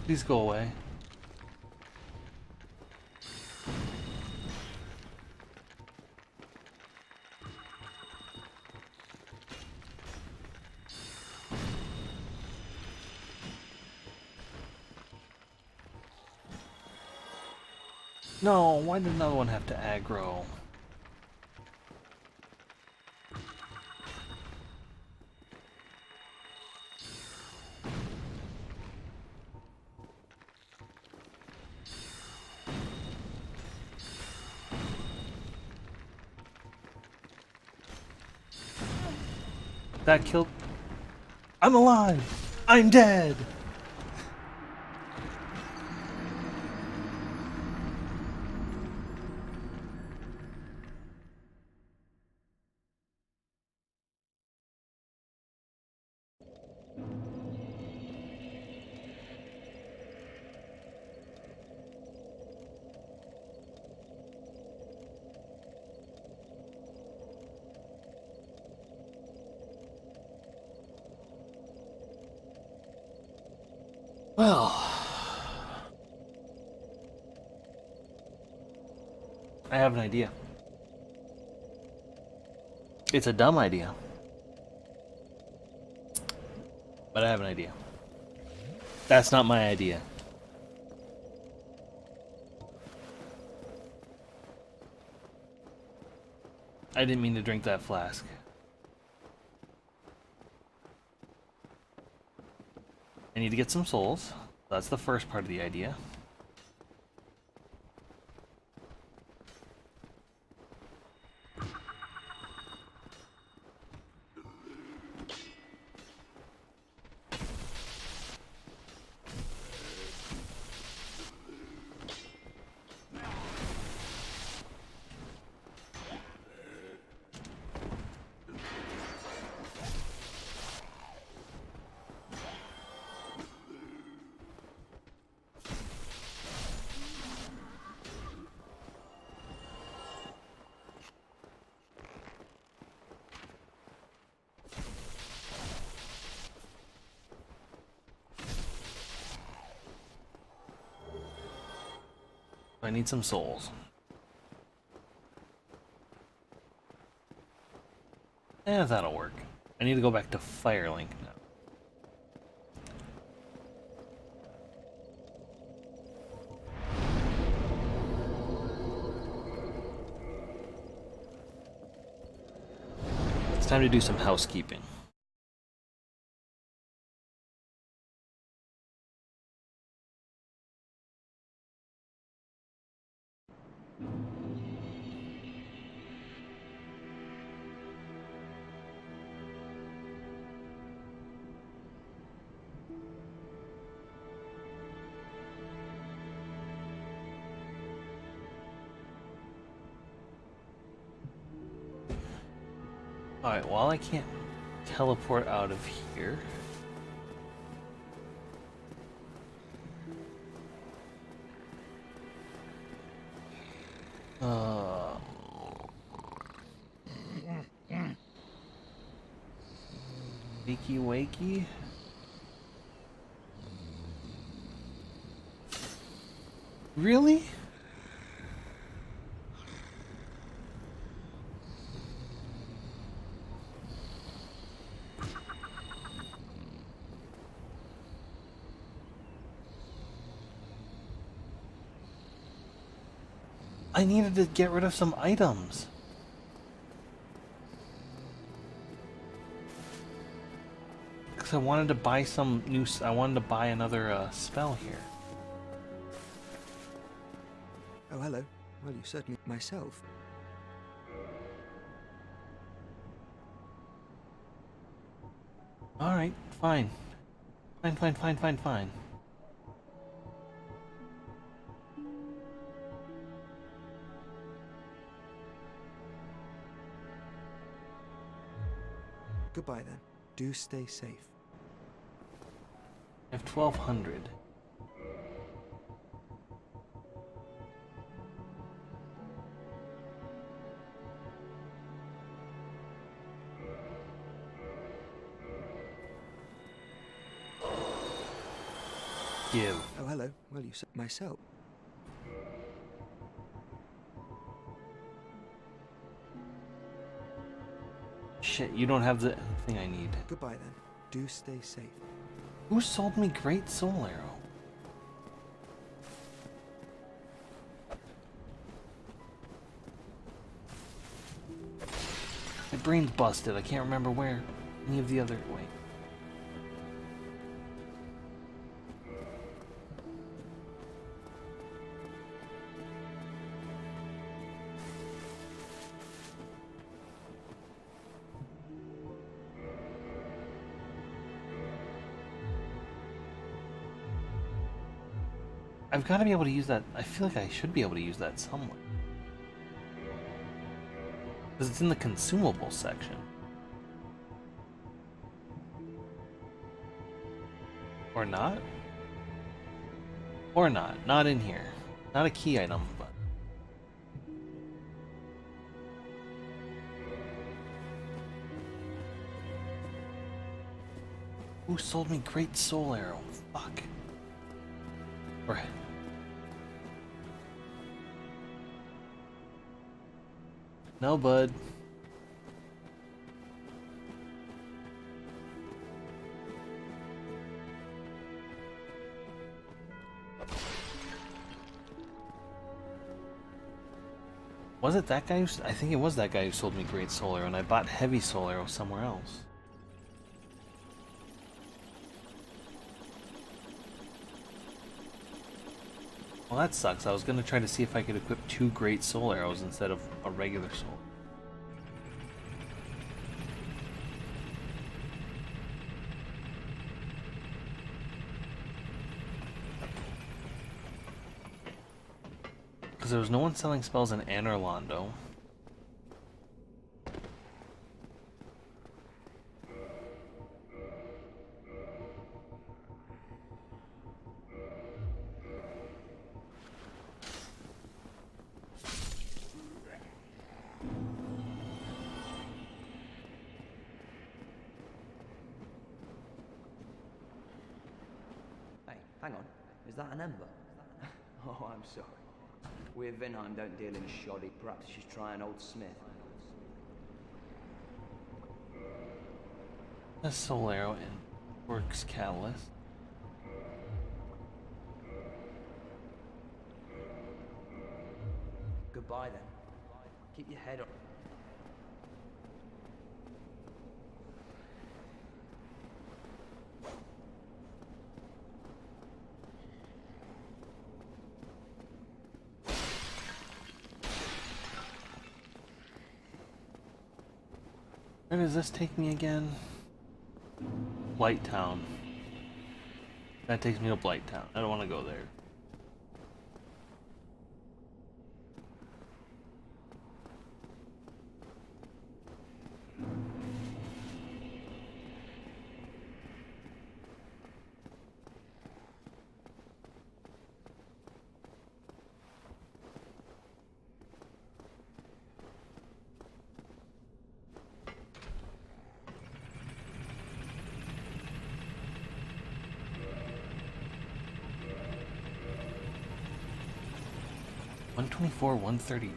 Please go away. No, why did another one have to aggro? That killed... I'm alive! I'm dead! Well... I have an idea. It's a dumb idea. But I have an idea. That's not my idea. I didn't mean to drink that flask. I need to get some souls. That's the first part of the idea. I need some souls. Eh, that'll work. I need to go back to Firelink now. It's time to do some housekeeping. Alright, while I can't teleport out of here... Wakey wakey? Really? I needed to get rid of some items. Because I wanted to buy some new... I wanted to buy another spell here. Oh, hello. Well, you certainly... Myself. Alright, fine. Fine. Goodbye, then. Do stay safe. I have 1,200. Give. Oh, hello. Well, you said... Myself. Shit, you don't have the thing I need. Goodbye, then. Do stay safe. Who sold me Great Soul Arrow? My brain's busted. I can't remember where any of the other... Wait. I've got to be able to use that. I feel like I should be able to use that somewhere. Because it's in the consumable section. Or not? Or not. Not in here. Not a key item, but... Who sold me Great Soul Arrow? Fuck. Or... No, bud. Was it that guy who... I think it was that guy who sold me Great Soul Arrow, and I bought Heavy Soul Arrow somewhere else. Well, that sucks. I was gonna try to see if I could equip 2 Great Soul Arrows instead of a regular soul. Because there was no one selling spells in Anor Londo. Hang on, is that an ember? Oh, I'm sorry. We at Vinheim don't deal in shoddy. Perhaps she's trying old Smith. A Soul Arrow and Works Catalyst. Goodbye then. Keep your head up. Where does this take me again? Blighttown. That takes me to Blighttown. I don't want to go there. $124, $132.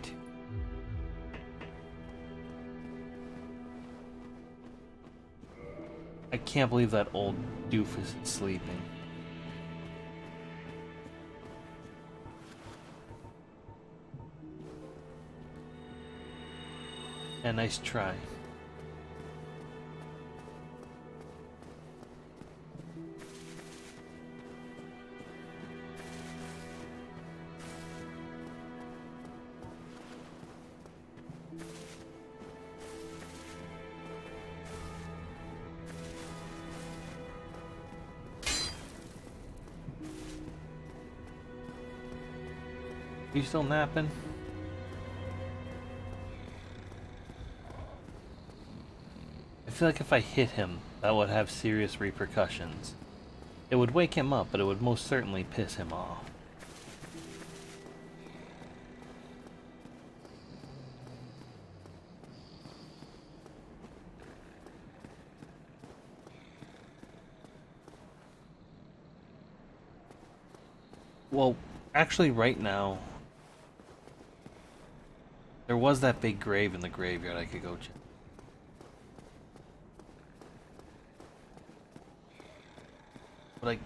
I can't believe that old doofus is sleeping. Yeah, nice try. You still napping? I feel like if I hit him, that would have serious repercussions. It would wake him up, but it would most certainly piss him off. Well, actually right now, there was that big grave in the graveyard I could go check. But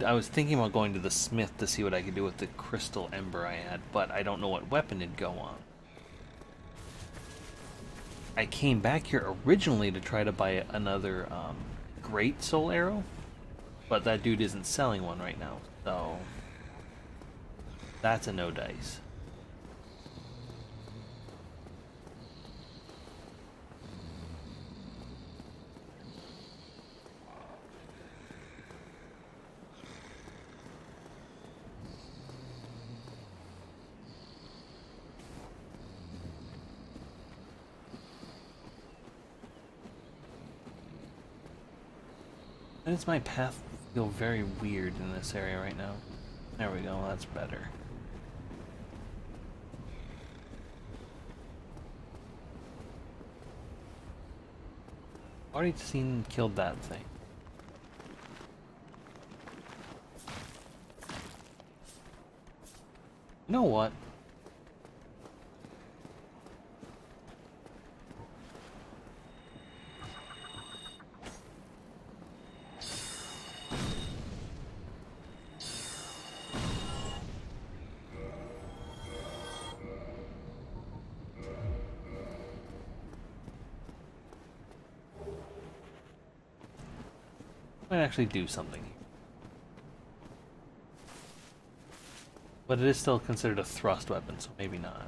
I was thinking about going to the smith to see what I could do with the crystal ember I had, but I don't know what weapon it'd go on. I came back here originally to try to buy another great soul arrow, but that dude isn't selling one right now, so that's a no dice. Why does my path feel very weird in this area right now? There we go, that's better. Already seen and killed that thing. You know what? Might actually do something. But it is still considered a thrust weapon, so maybe not.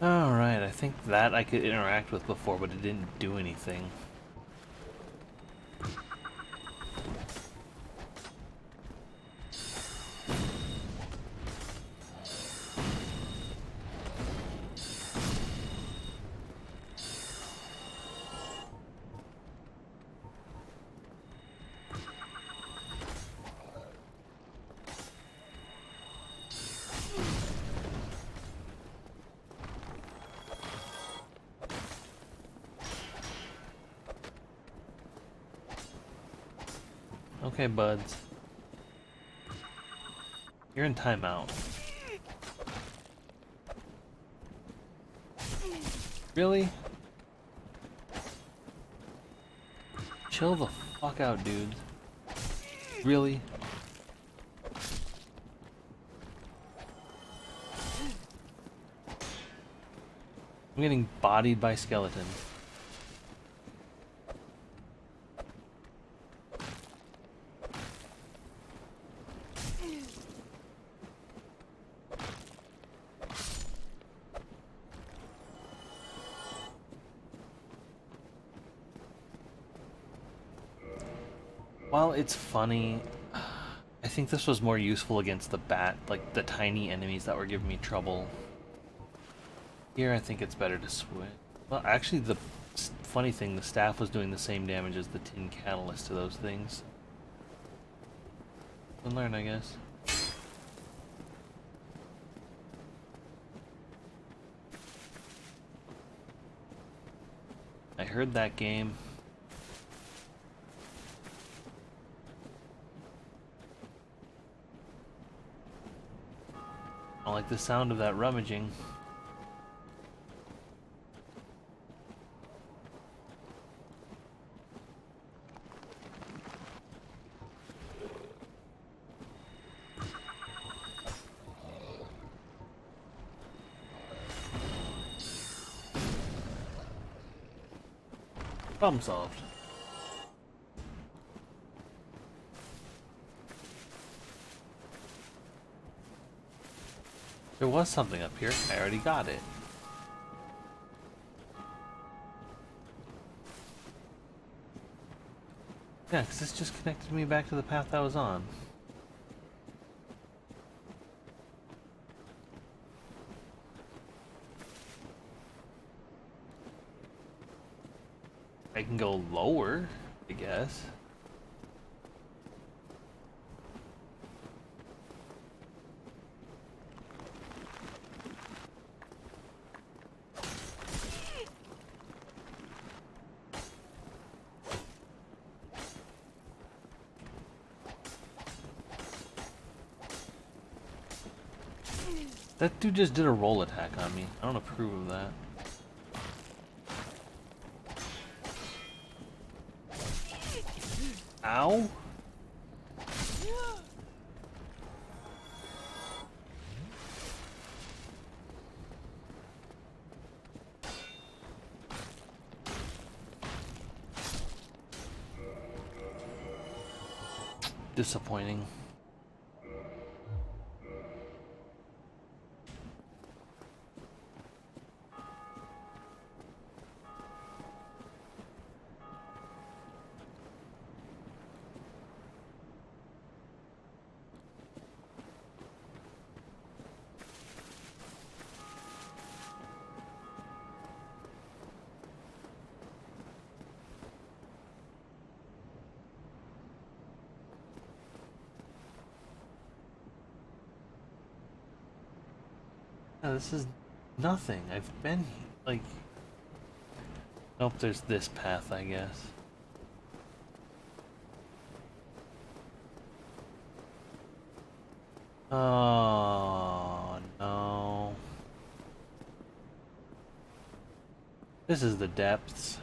Alright, I think that I could interact with before, but it didn't do anything. Okay, buds. You're in timeout. Really? Chill the fuck out, dude. Really? I'm getting bodied by skeletons. While it's funny, I think this was more useful against the bat, like the tiny enemies that were giving me trouble. Here, I think it's better to switch. Well, actually, the funny thing, the staff was doing the same damage as the tin catalyst to those things. We'll learn, I guess. I heard that game. I like the sound of that rummaging. Problem solved. There was something up here. I already got it. Yeah, because this just connected me back to the path I was on. I can go lower, I guess. That dude just did a roll attack on me. I don't approve of that. Ow! Disappointing. Yeah, this is nothing. I've been like... Nope, there's this path, I guess. Oh, no. This is the depths.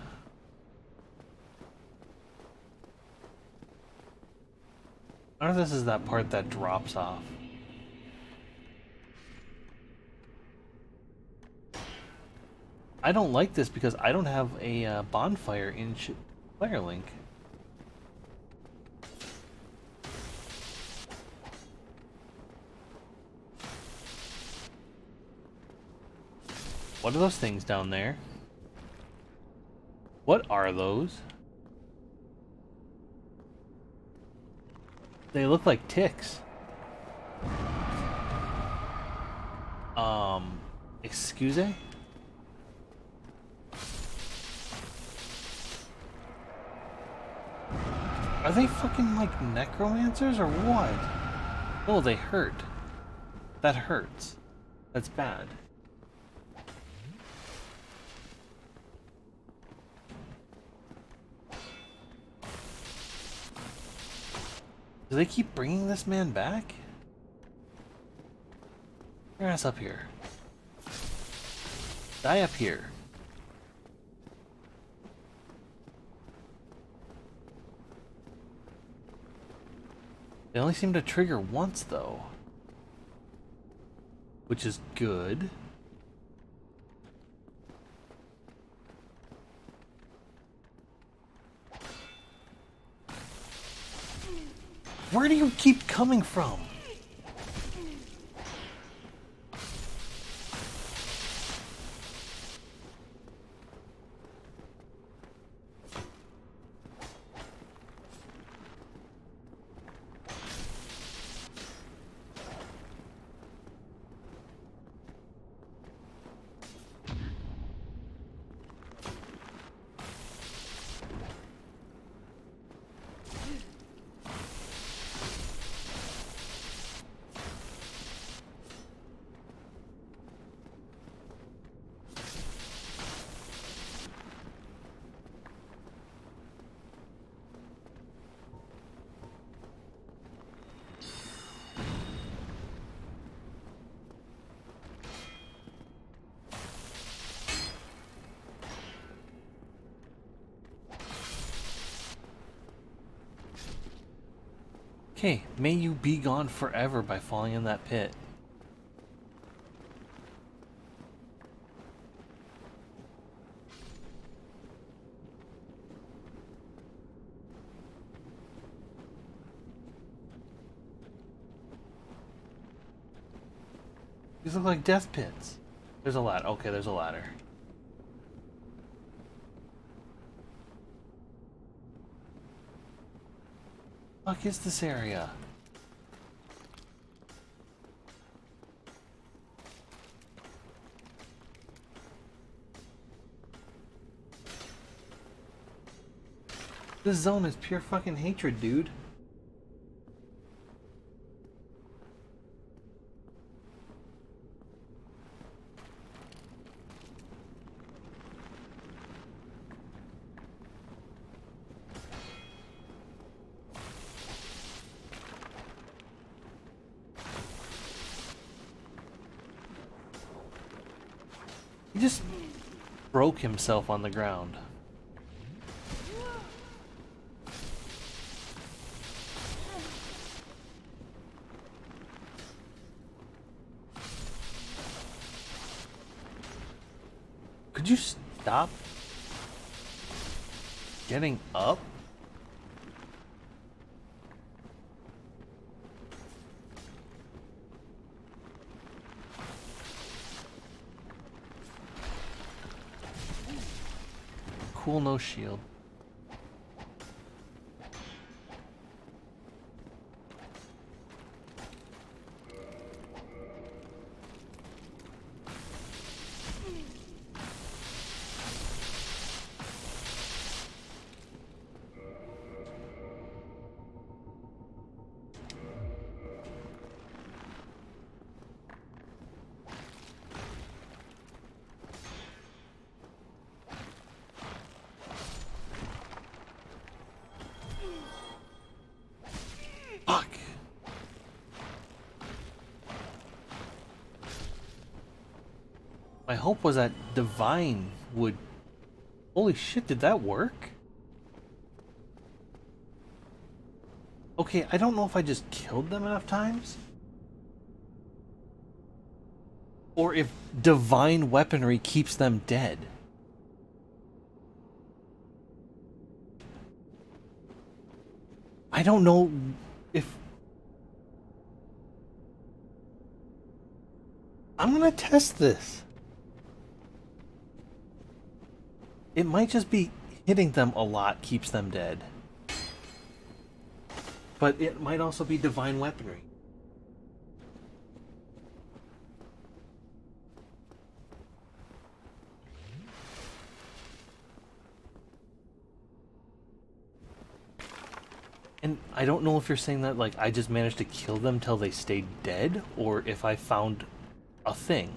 I wonder if this is that part that drops off. I don't like this because I don't have a bonfire in Firelink. What are those things down there? What are those? They look like ticks. Excuse me? Are they fucking like necromancers or what? Oh, they hurt. That hurts. That's bad. Do they keep bringing this man back? Your ass up here. Die up here. They only seem to trigger once, though. Which is good. Where do you keep coming from? Okay, may you be gone forever by falling in that pit. These look like death pits. There's a ladder. Okay, there's a ladder. Fuck is this area? This zone is pure fucking hatred, dude. He just broke himself on the ground. Could you stop getting up? Cool, no shield. Fuck. My hope was that Divine would... Holy shit, did that work? Okay, I don't know if I just killed them enough times. Or if divine weaponry keeps them dead. I don't know if... I'm gonna test this. It might just be hitting them a lot keeps them dead. But it might also be divine weaponry. And I don't know if you're saying that, like, I just managed to kill them till they stayed dead, or if I found a thing.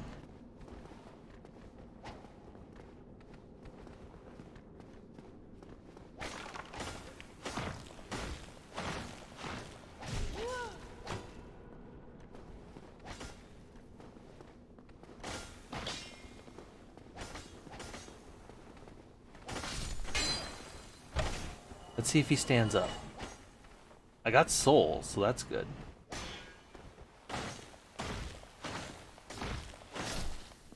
Let's see if he stands up. I got soul, so that's good.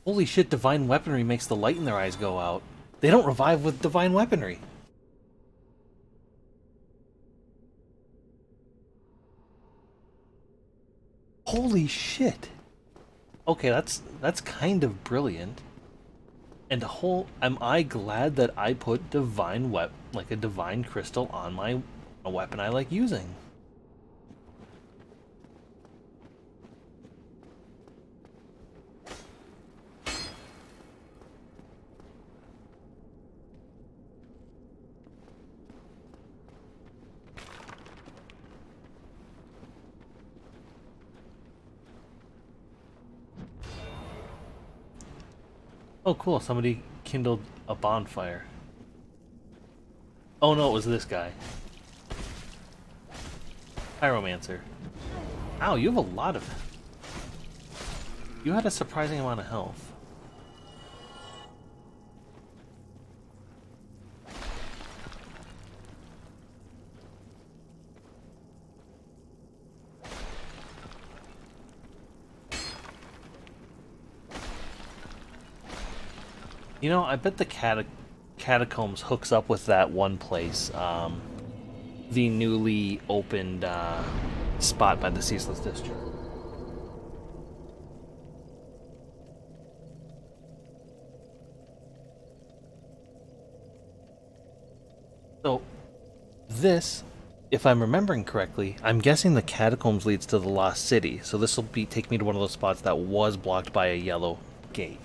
Holy shit, divine weaponry makes the light in their eyes go out. They don't revive with divine weaponry. Holy shit. Okay, that's kind of brilliant. And the whole, am I glad that I put divine like a divine crystal on a weapon I like using? Oh, cool. Somebody kindled a bonfire. Oh no, it was this guy. Pyromancer. Ow, you have a lot of... You had a surprising amount of health. You know, I bet the catacombs hooks up with that one place, the newly opened spot by the Ceaseless District. So, this, if I'm remembering correctly, I'm guessing the catacombs leads to the Lost City. So this will be take me to one of those spots that was blocked by a yellow gate.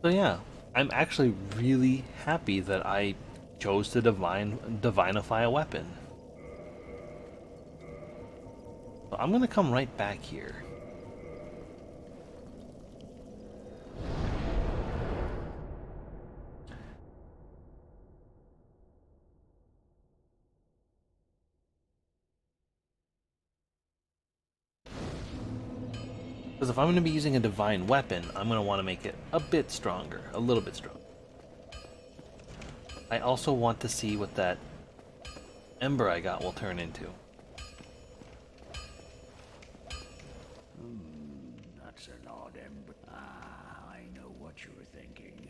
So yeah, I'm actually really happy that I chose to divinify a weapon. So I'm gonna come right back here. Because if I'm going to be using a divine weapon, I'm going to want to make it a bit stronger, a little bit stronger. I also want to see what that ember I got will turn into. That's an odd ember. Ah, I know what you were thinking.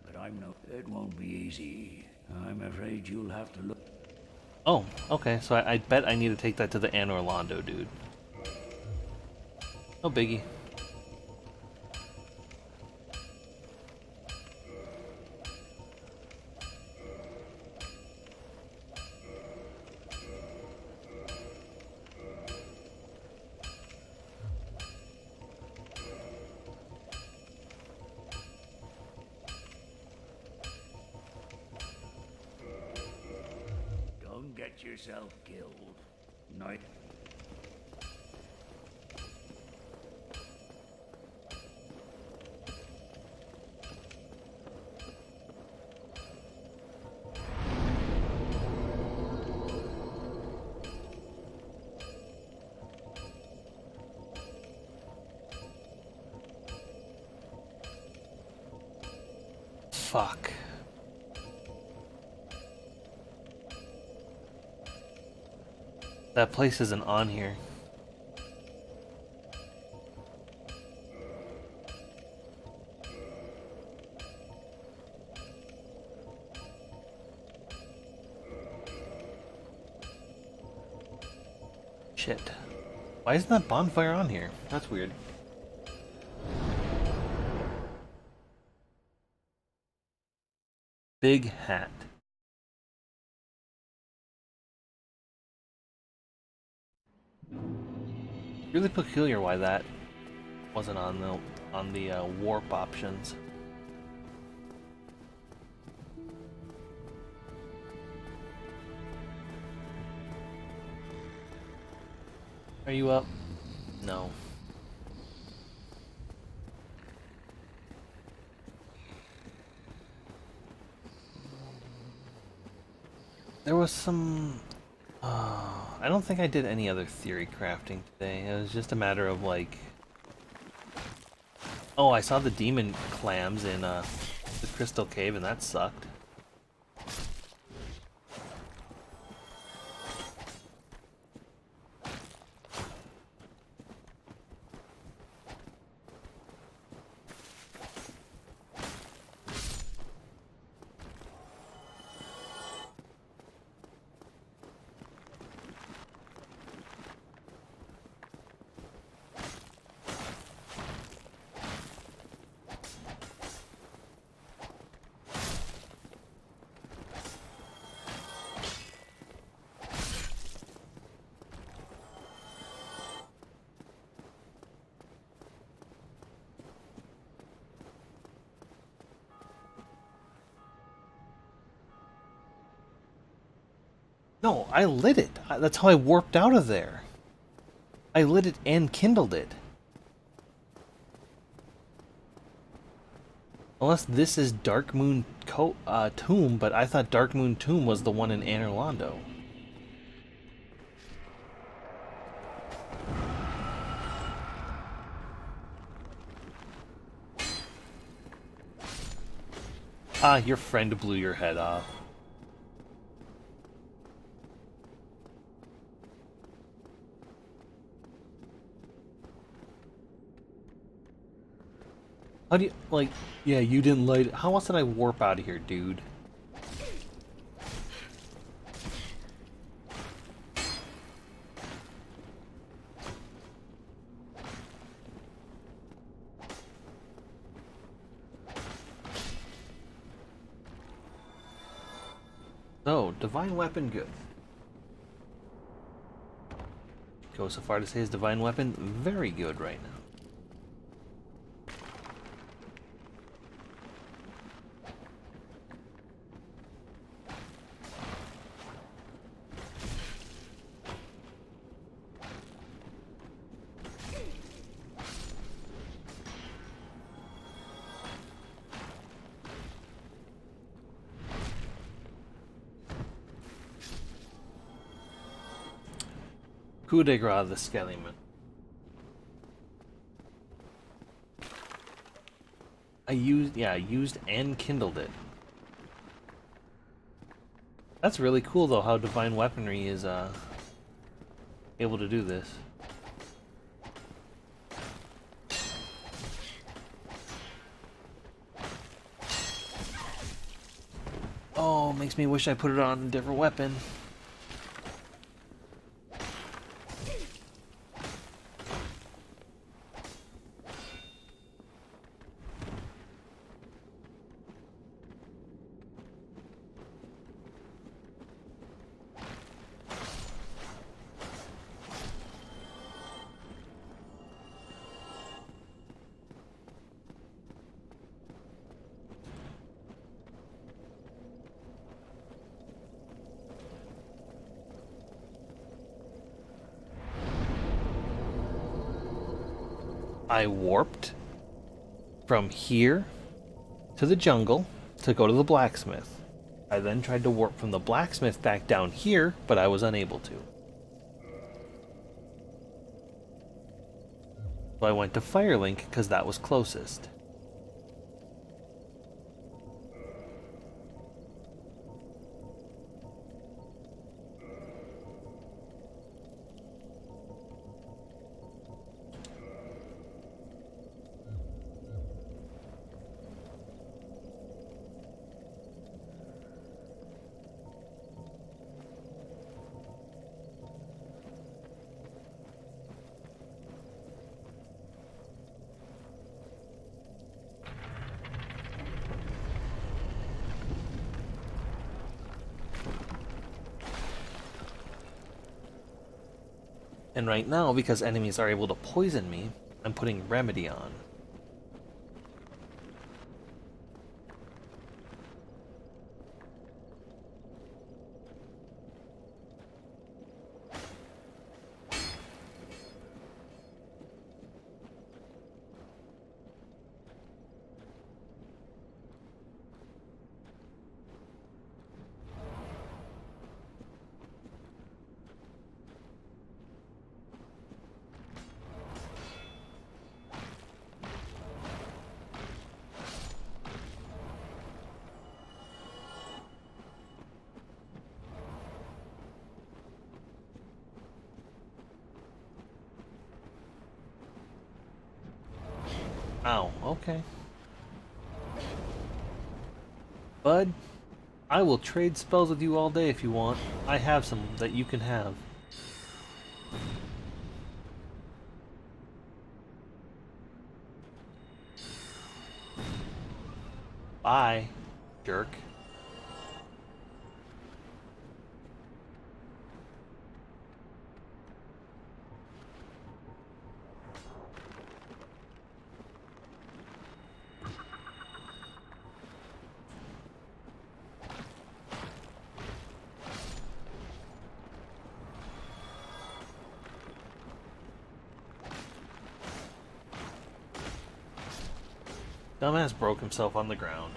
But I'm no... It won't be easy. I'm afraid you'll have to look... Oh, okay, so I bet I need to take that to the Anor Londo dude. No biggie. Don't get yourself killed. Night. Fuck. That place isn't on here. Shit. Why isn't that bonfire on here? That's weird. Big hat. Really peculiar why that wasn't on the warp options. Are you up? No. There was some... I don't think I did any other theory crafting today. It was just a matter of like... Oh, I saw the demon clams in the Crystal Cave and that sucked. No, I lit it. That's how I warped out of there. I lit it and kindled it. Unless this is Dark Moon Tomb, but I thought Dark Moon Tomb was the one in Anor Londo. Ah, your friend blew your head off. How do you, like, yeah, you didn't light it. How else did I warp out of here, dude? So, divine weapon, good. Go so far to say his divine weapon, very good right now. Coup de grace, the Skellyman. I used and kindled it. That's really cool though, how divine weaponry is able to do this. Oh, makes me wish I put it on a different weapon. I warped from here to the jungle to go to the blacksmith. I then tried to warp from the blacksmith back down here, but I was unable to. So I went to Firelink because that was closest. And right now, because enemies are able to poison me, I'm putting Remedy on. Ow, okay. Bud, I will trade spells with you all day if you want. I have some that you can have. Bye, jerk. Dumbass broke himself on the ground.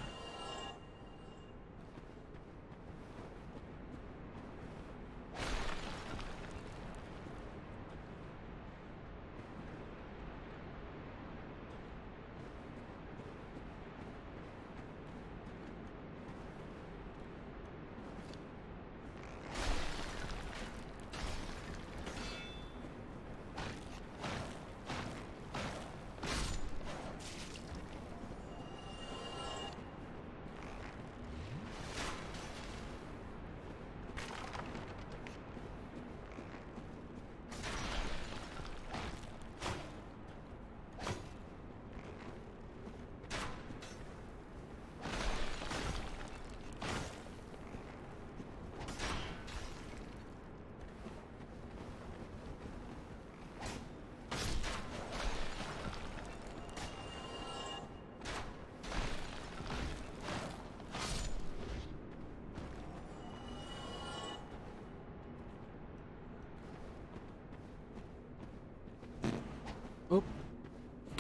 Oop.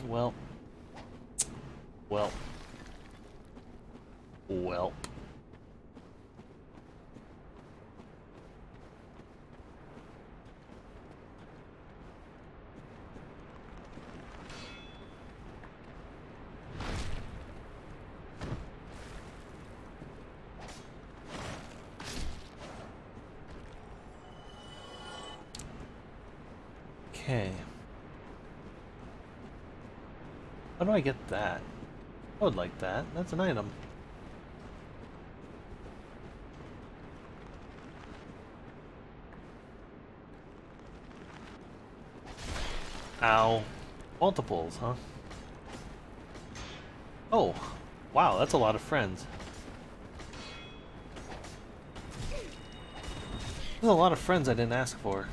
Well. Well. Well. Okay. How do I get that? I would like that. That's an item. Ow. Multiples, huh? Oh. Wow, that's a lot of friends. There's a lot of friends I didn't ask for.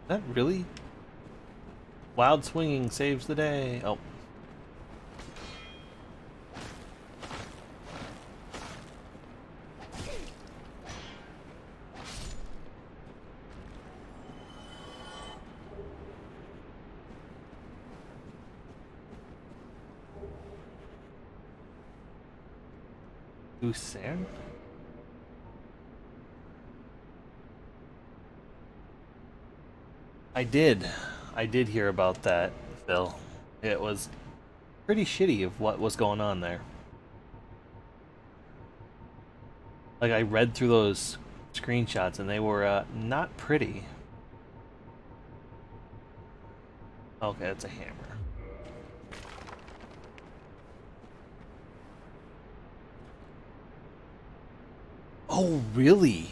That really? Wild swinging saves the day. Oh. Lucerne? I did hear about that, Phil. It was pretty shitty of what was going on there. Like, I read through those screenshots and they were not pretty. Okay, it's a hammer. Oh, really?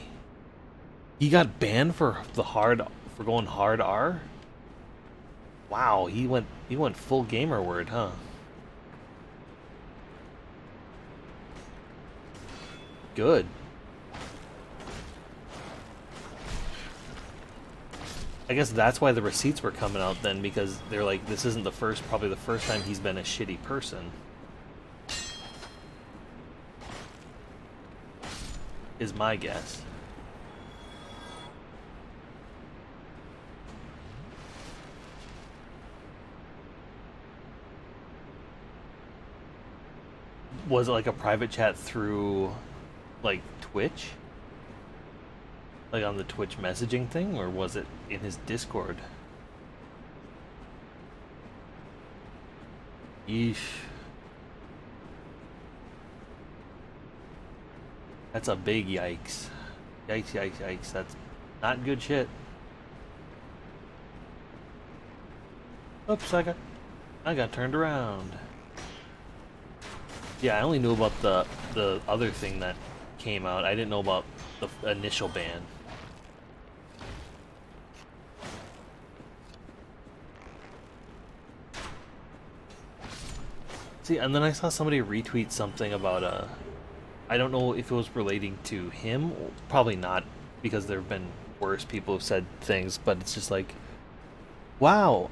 He got banned for going hard R? Wow, he went full gamer word, huh? Good. I guess that's why the receipts were coming out then, because they're like, this isn't probably the first time he's been a shitty person. Is my guess. Was it like a private chat through, like, Twitch? Like on the Twitch messaging thing, or was it in his Discord? Yeesh. That's a big yikes. Yikes, yikes, yikes. That's not good shit. Oops, I got turned around. Yeah, I only knew about the other thing that came out. I didn't know about the initial ban. See, and then I saw somebody retweet something about I don't know if it was relating to him, or probably not, because there have been worse people who've said things, but it's just like, wow,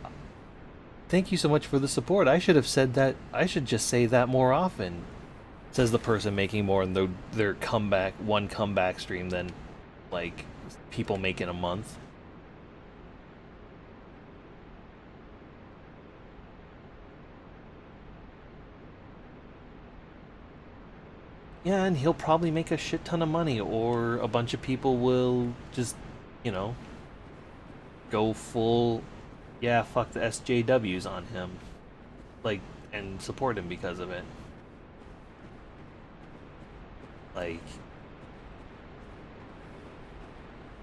thank you so much for the support. I should have said that. I should just say that more often. Says the person making more in their comeback stream than like people make in a month. Yeah, and he'll probably make a shit ton of money, or a bunch of people will just, you know, go full, yeah, fuck the SJWs on him, like, and support him because of it. Like,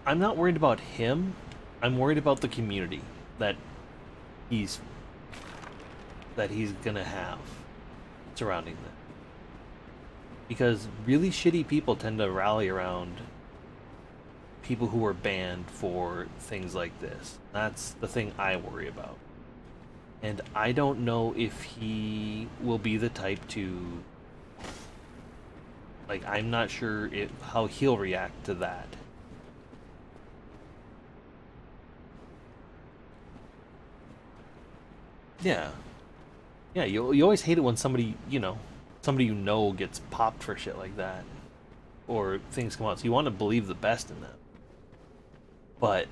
I'm not worried about him. I'm worried about the community that he's gonna have surrounding them. Because really shitty people tend to rally around people who are banned for things like this. That's the thing I worry about. And I don't know if he will be the type to... Like, I'm not sure how he'll react to that. Yeah. Yeah, you always hate it when somebody, somebody you know gets popped for shit like that. Or things come out. So you want to believe the best in them. But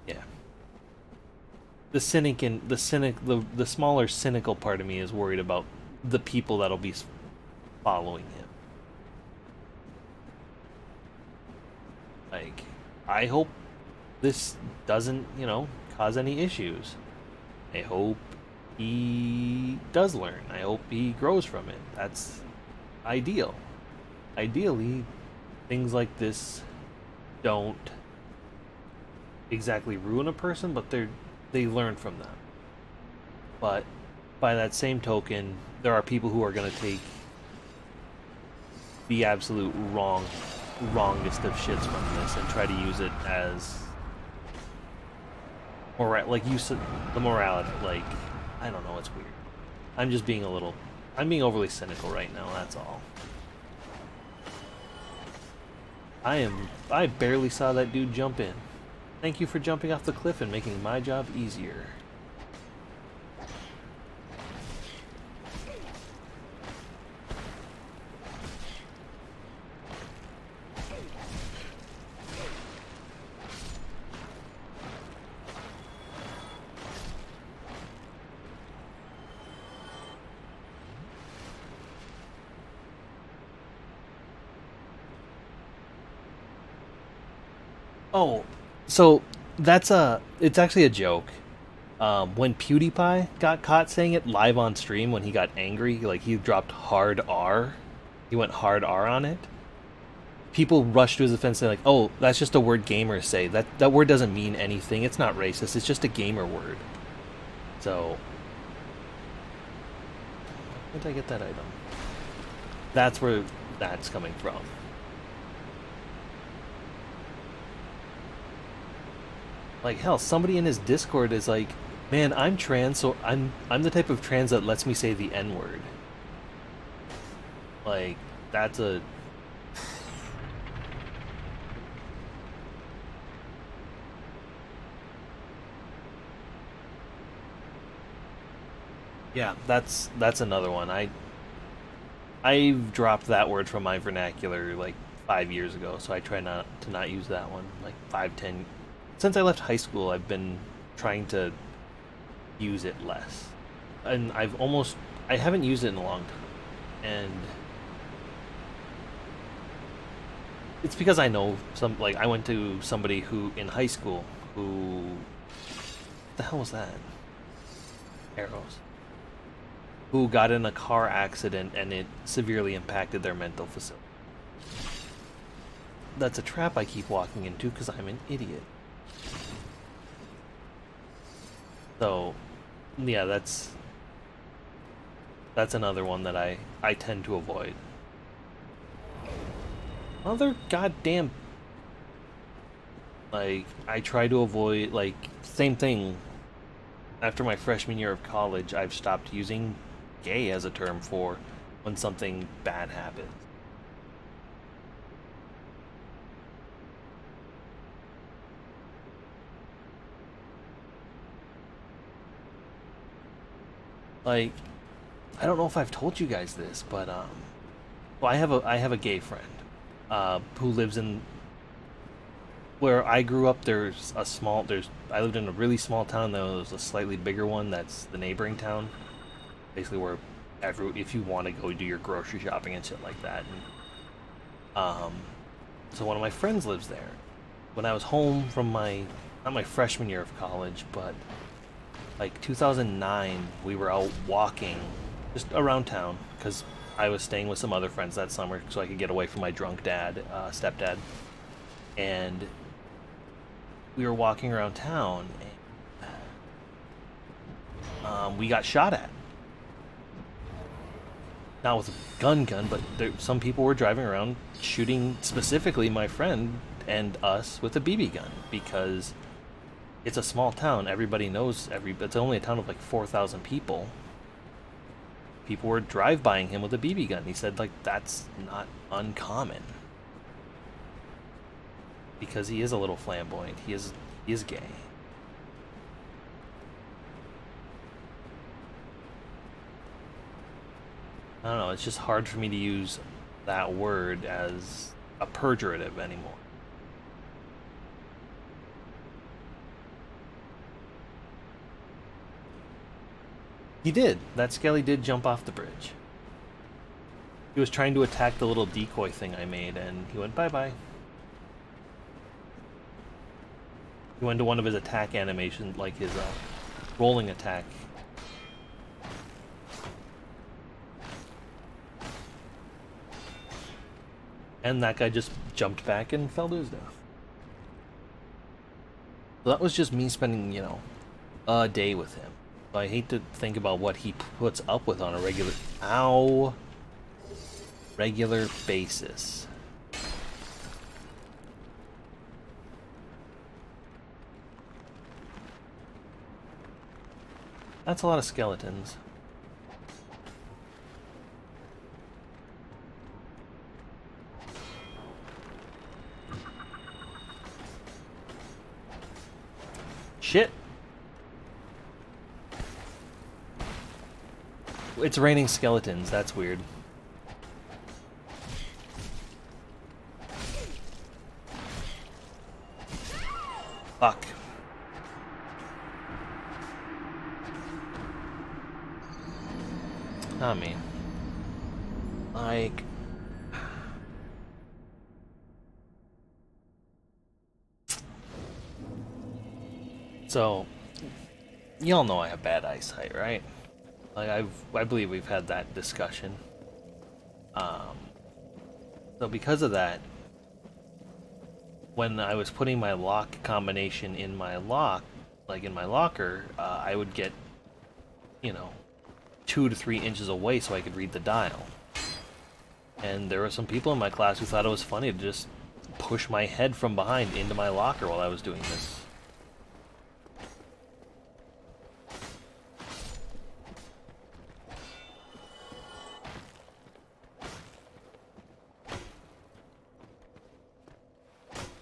yeah. The smaller cynical part of me is worried about the people that'll be following him. Like, I hope this doesn't, cause any issues. I hope he does learn. I hope he grows from it. That's ideal. Ideally, things like this don't exactly ruin a person, but they learn from them. But by that same token, there are people who are going to take the absolute wrongest of shits from this and try to use it as the morality. Like, I don't know, it's weird. I'm being overly cynical right now, that's all. I barely saw that dude jump in. Thank you for jumping off the cliff and making my job easier. Oh, so it's actually a joke. When PewDiePie got caught saying it live on stream when he got angry, like he dropped hard R, he went hard R on it. People rushed to his defense saying like, "Oh, that's just a word gamers say. That word doesn't mean anything. It's not racist. It's just a gamer word." So, where did I get that item? That's where that's coming from. Like, hell, somebody in his Discord is like, "Man, I'm trans, so I'm the type of trans that lets me say the N-word." Like, that's a... Yeah, that's another one. I've dropped that word from my vernacular like 5 years ago, so I try not to use that one. Like 5-10 since I left high school, I've been trying to use it less. And I haven't used it in a long time. And it's because I know I went to somebody who, in high school, who... What the hell was that? Arrows. Who got in a car accident and it severely impacted their mental facility. That's a trap I keep walking into because I'm an idiot. So, yeah, that's another one that I tend to avoid. Other goddamn... Like, I try to avoid, like, same thing. After my freshman year of college, I've stopped using gay as a term for when something bad happens. Like, I don't know if I've told you guys this, but well, I have a gay friend who lives in where I grew up. I lived in a really small town. There's a slightly bigger one that's the neighboring town, basically where if you want to go do your grocery shopping and shit like that. And, so one of my friends lives there. When I was home from not my freshman year of college, but like 2009, we were out walking just around town because I was staying with some other friends that summer so I could get away from my drunk stepdad. And we were walking around town and we got shot at. Not with a gun, but some people were driving around shooting specifically my friend and us with a BB gun because it's a small town. Everybody knows it's only a town of like 4,000 people. People were drive-bying him with a BB gun. He said, like, that's not uncommon. Because he is a little flamboyant. He is gay. I don't know, it's just hard for me to use that word as a pejorative anymore. He did. That Skelly did jump off the bridge. He was trying to attack the little decoy thing I made, and he went bye-bye. He went to one of his attack animations, like his rolling attack. And that guy just jumped back and fell to his death. So that was just me spending, a day with him. So I hate to think about what he puts up with on a regular basis. That's a lot of skeletons. Shit. It's raining skeletons. That's weird. Fuck. I mean, like, so y'all know I have bad eyesight, right? Like I believe we've had that discussion. So because of that, when I was putting my lock combination in my locker, I would get, 2 to 3 inches away so I could read the dial. And there were some people in my class who thought it was funny to just push my head from behind into my locker while I was doing this.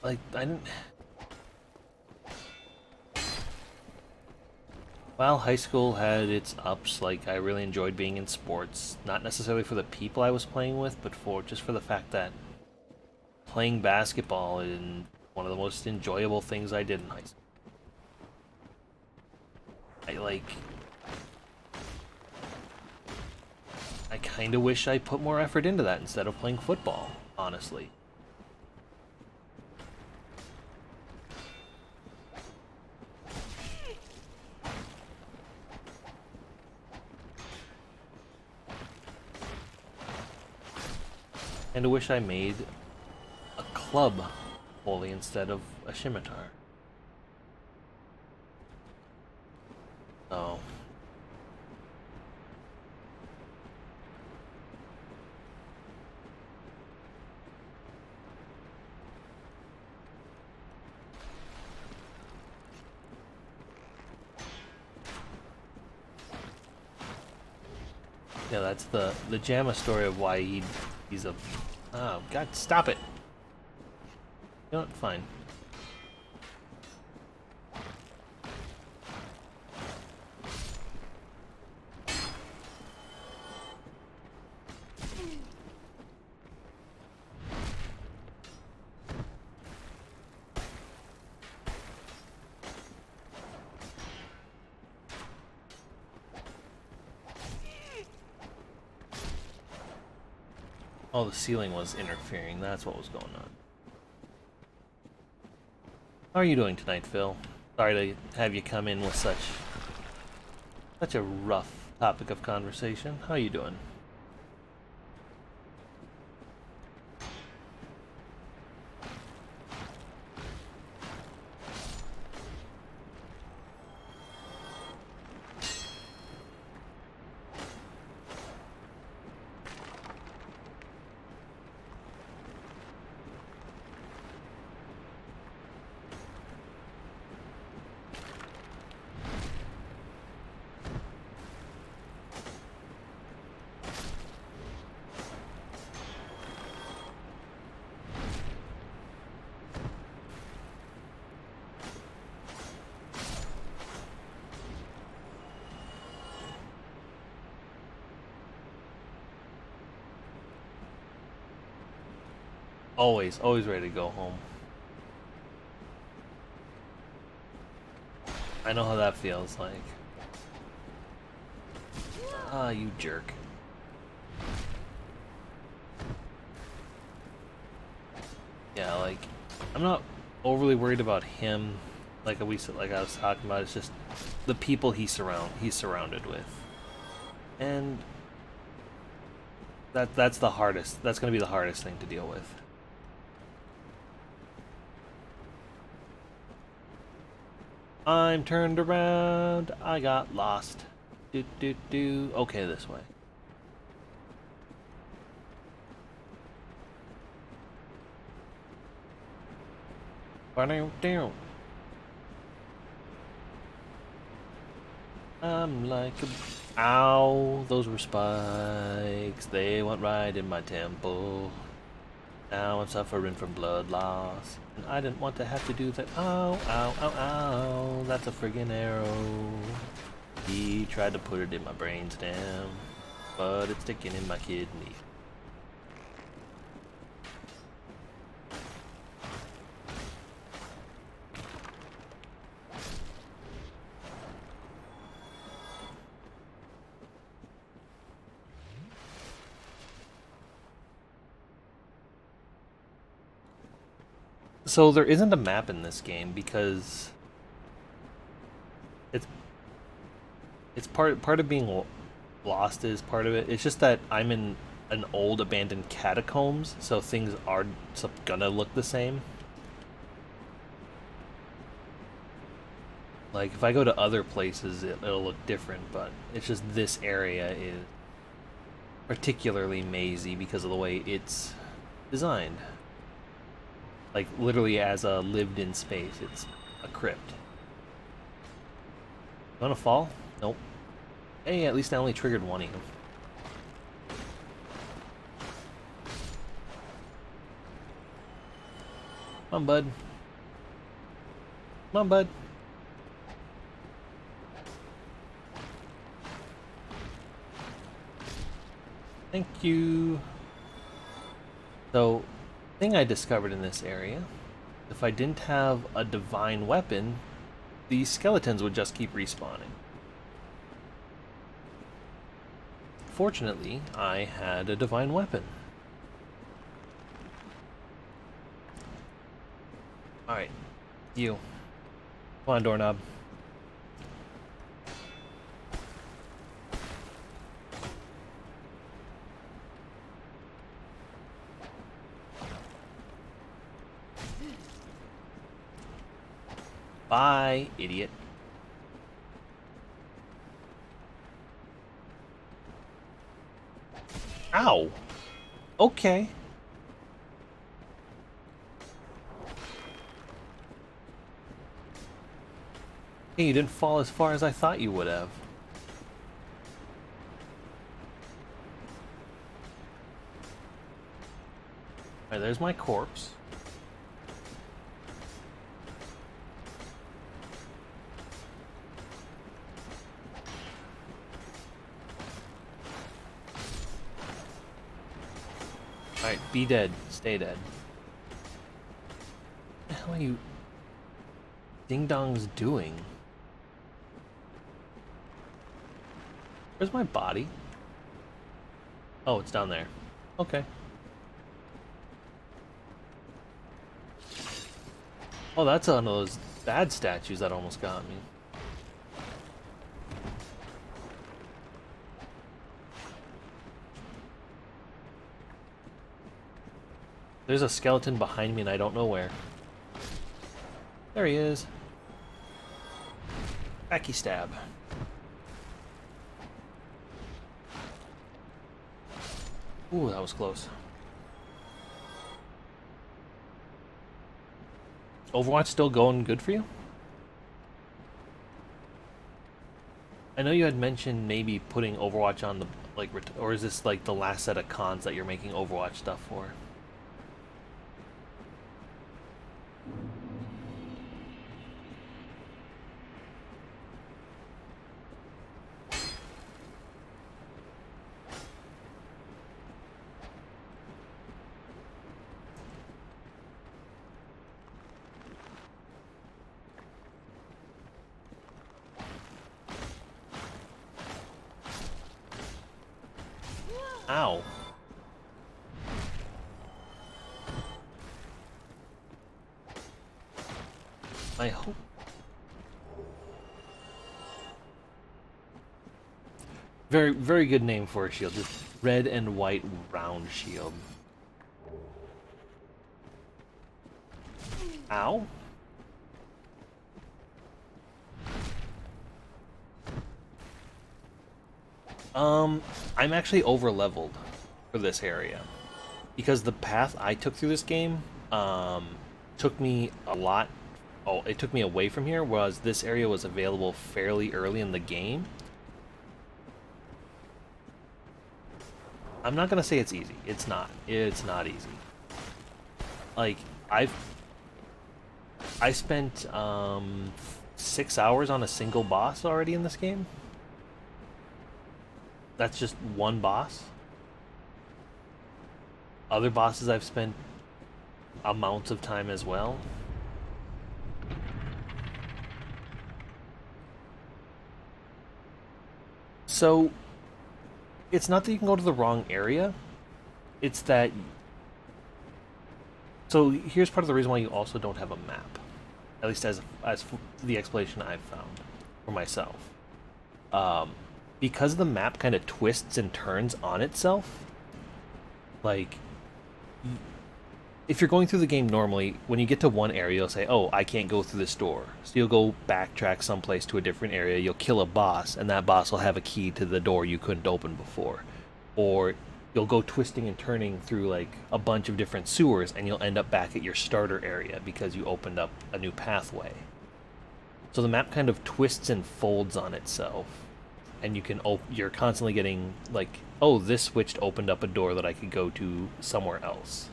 Like, I didn't... While high school had its ups, like, I really enjoyed being in sports. Not necessarily for the people I was playing with, but just for the fact that playing basketball is one of the most enjoyable things I did in high school. I kind of wish I put more effort into that instead of playing football, honestly. And I wish I made a club wholly instead of a scimitar. So... yeah, that's the JAMA story of why he's a... Oh, God, stop it! You know what? Fine. Oh, the ceiling was interfering. That's what was going on. How are you doing tonight, Phil? Sorry to have you come in with such a rough topic of conversation. How are you doing? Always ready to go home. I know how that feels like. Ah, you jerk. Yeah, like, I'm not overly worried about him, like I was talking about. It's just the people he's surrounded with, and that's the hardest. That's gonna be the hardest thing to deal with. I'm turned around. I got lost. Okay, this way. Down. I'm like a... Ow, those were spikes. They went right in my temple. Now I'm suffering from blood loss. And I didn't want to have to do that. Ow, ow, ow, ow. That's a friggin' arrow. He tried to put it in my brainstem, but it's sticking in my kidney. So there isn't a map in this game because it's part of being lost is part of it. It's just that I'm in an old abandoned catacombs, so things are gonna look the same. Like if I go to other places, it'll look different, but it's just this area is particularly mazy because of the way it's designed. Like, literally as a lived-in space, it's a crypt. Gonna fall? Nope. Hey, at least I only triggered one of you. Come on, bud. Come on, bud. Thank you. So, thing I discovered in this area, if I didn't have a divine weapon, these skeletons would just keep respawning. Fortunately, I had a divine weapon. Alright, you. Come on, doorknob. Bye, idiot. Ow! Okay. Hey, you didn't fall as far as I thought you would have. Alright, there's my corpse. Alright, be dead. Stay dead. What the hell are you ding-dongs doing? Where's my body? Oh, it's down there. Okay. Oh, that's one of those bad statues that almost got me. There's a skeleton behind me and I don't know where. There he is. Backy stab. Ooh, that was close. Overwatch still going good for you? I know you had mentioned maybe putting Overwatch on the or is this like the last set of cons that you're making Overwatch stuff for? Ow. I hope. Very, very good name for a shield. Just red and white round shield. Ow. I'm actually over leveled for this area because the path I took through this game took me a lot. Oh, it took me away from here, whereas this area was available fairly early in the game. I'm not gonna say it's easy. It's not. It's not easy. Like I spent 6 hours on a single boss already in this game. That's just one boss. Other bosses I've spent amounts of time as well. So, it's not that you can go to the wrong area. It's that... So, here's part of the reason why you also don't have a map. At least as the explanation I've found for myself. Because the map kind of twists and turns on itself, like, if you're going through the game normally, when you get to one area, you'll say, oh, I can't go through this door. So you'll go backtrack someplace to a different area, you'll kill a boss, and that boss will have a key to the door you couldn't open before. Or you'll go twisting and turning through, like, a bunch of different sewers, and you'll end up back at your starter area because you opened up a new pathway. So the map kind of twists and folds on itself. And you can you're constantly getting like, oh, this switch opened up a door that I could go to somewhere else.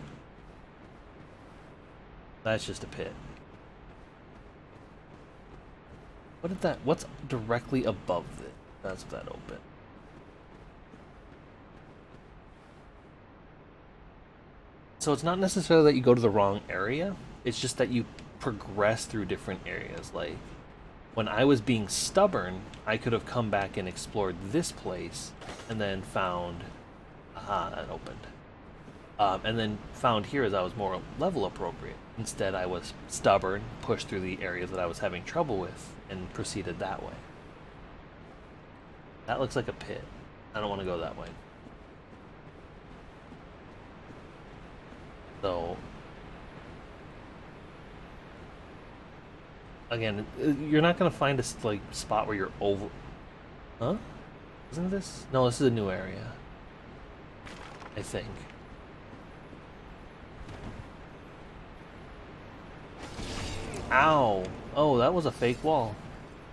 That's just a pit. What's directly above it? That's that open. So it's not necessarily that you go to the wrong area, it's just that you progress through different areas. Like, when I was being stubborn, I could have come back and explored this place, and then found... Aha, that opened. And then found here as I was more level appropriate. Instead, I was stubborn, pushed through the areas that I was having trouble with, and proceeded that way. That looks like a pit. I don't want to go that way. So... Again, you're not gonna find a like spot where you're over. Huh? Isn't this? No, this is a new area. I think. Ow! Oh, that was a fake wall.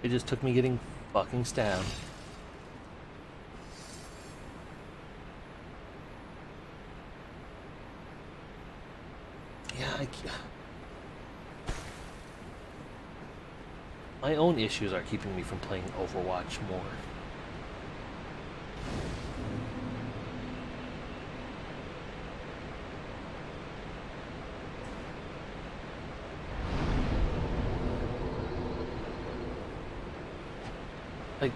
It just took me getting fucking stabbed. Yeah, my own issues are keeping me from playing Overwatch more. Like,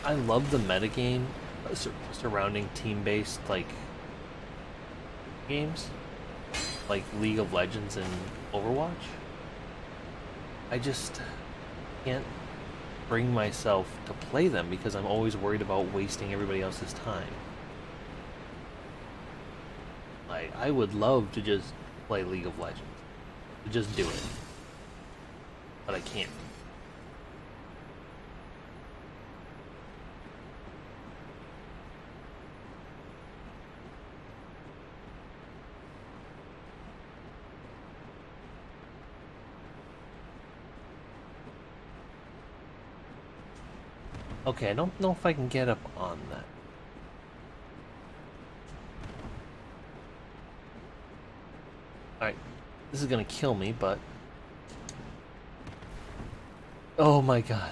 I love the metagame surrounding team-based, like, games. Like League of Legends and Overwatch. I just can't bring myself to play them because I'm always worried about wasting everybody else's time. I would love to just play League of Legends. To just do it. But I can't. Okay, I don't know if I can get up on that. Alright, this is gonna kill me, but... Oh my god.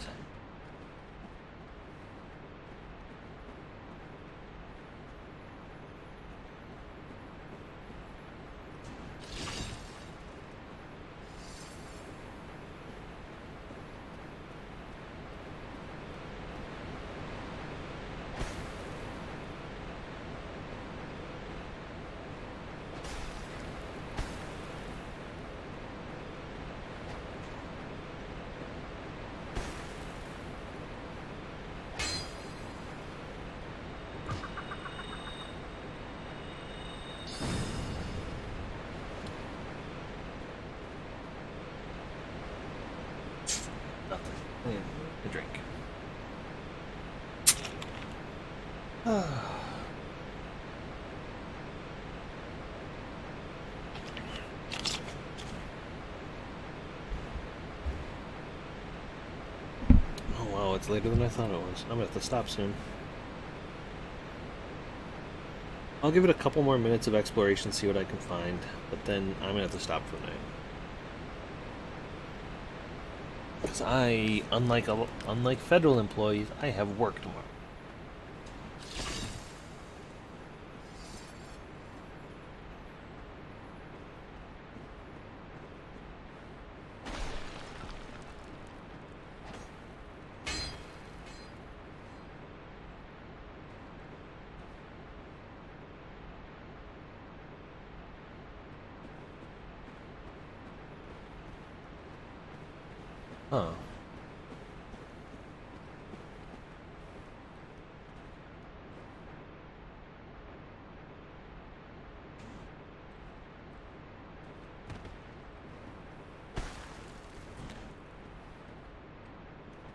Nothing. A drink. Oh wow, it's later than I thought it was. I'm gonna have to stop soon. I'll give it a couple more minutes of exploration, see what I can find, but then I'm gonna have to stop for the night. Because unlike federal employees, I have work tomorrow. Huh.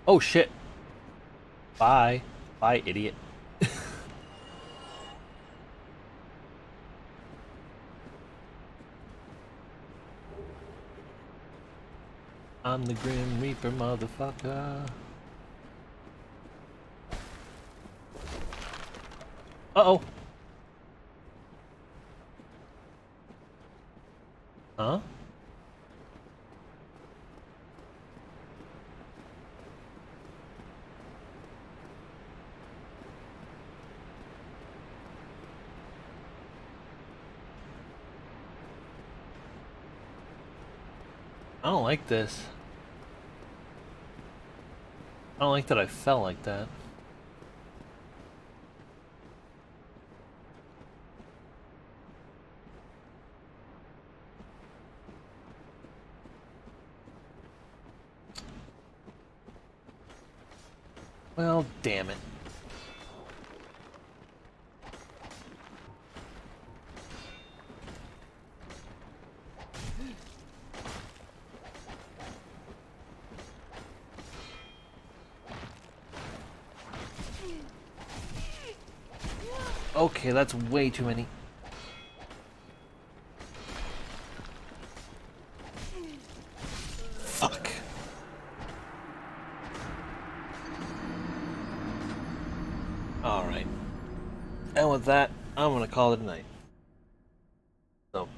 Oh shit. Bye. Bye, idiot. I'm the Grim Reaper, motherfucker. Uh-oh. Huh? I don't like this. I don't like that I fell like that. Well, damn it. Okay, that's way too many. Fuck. Alright. And with that, I'm gonna call it a night. So,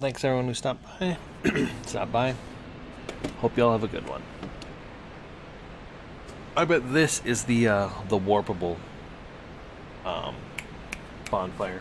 thanks everyone who stopped by. Hope y'all have a good one. I bet this is the warpable bonfire.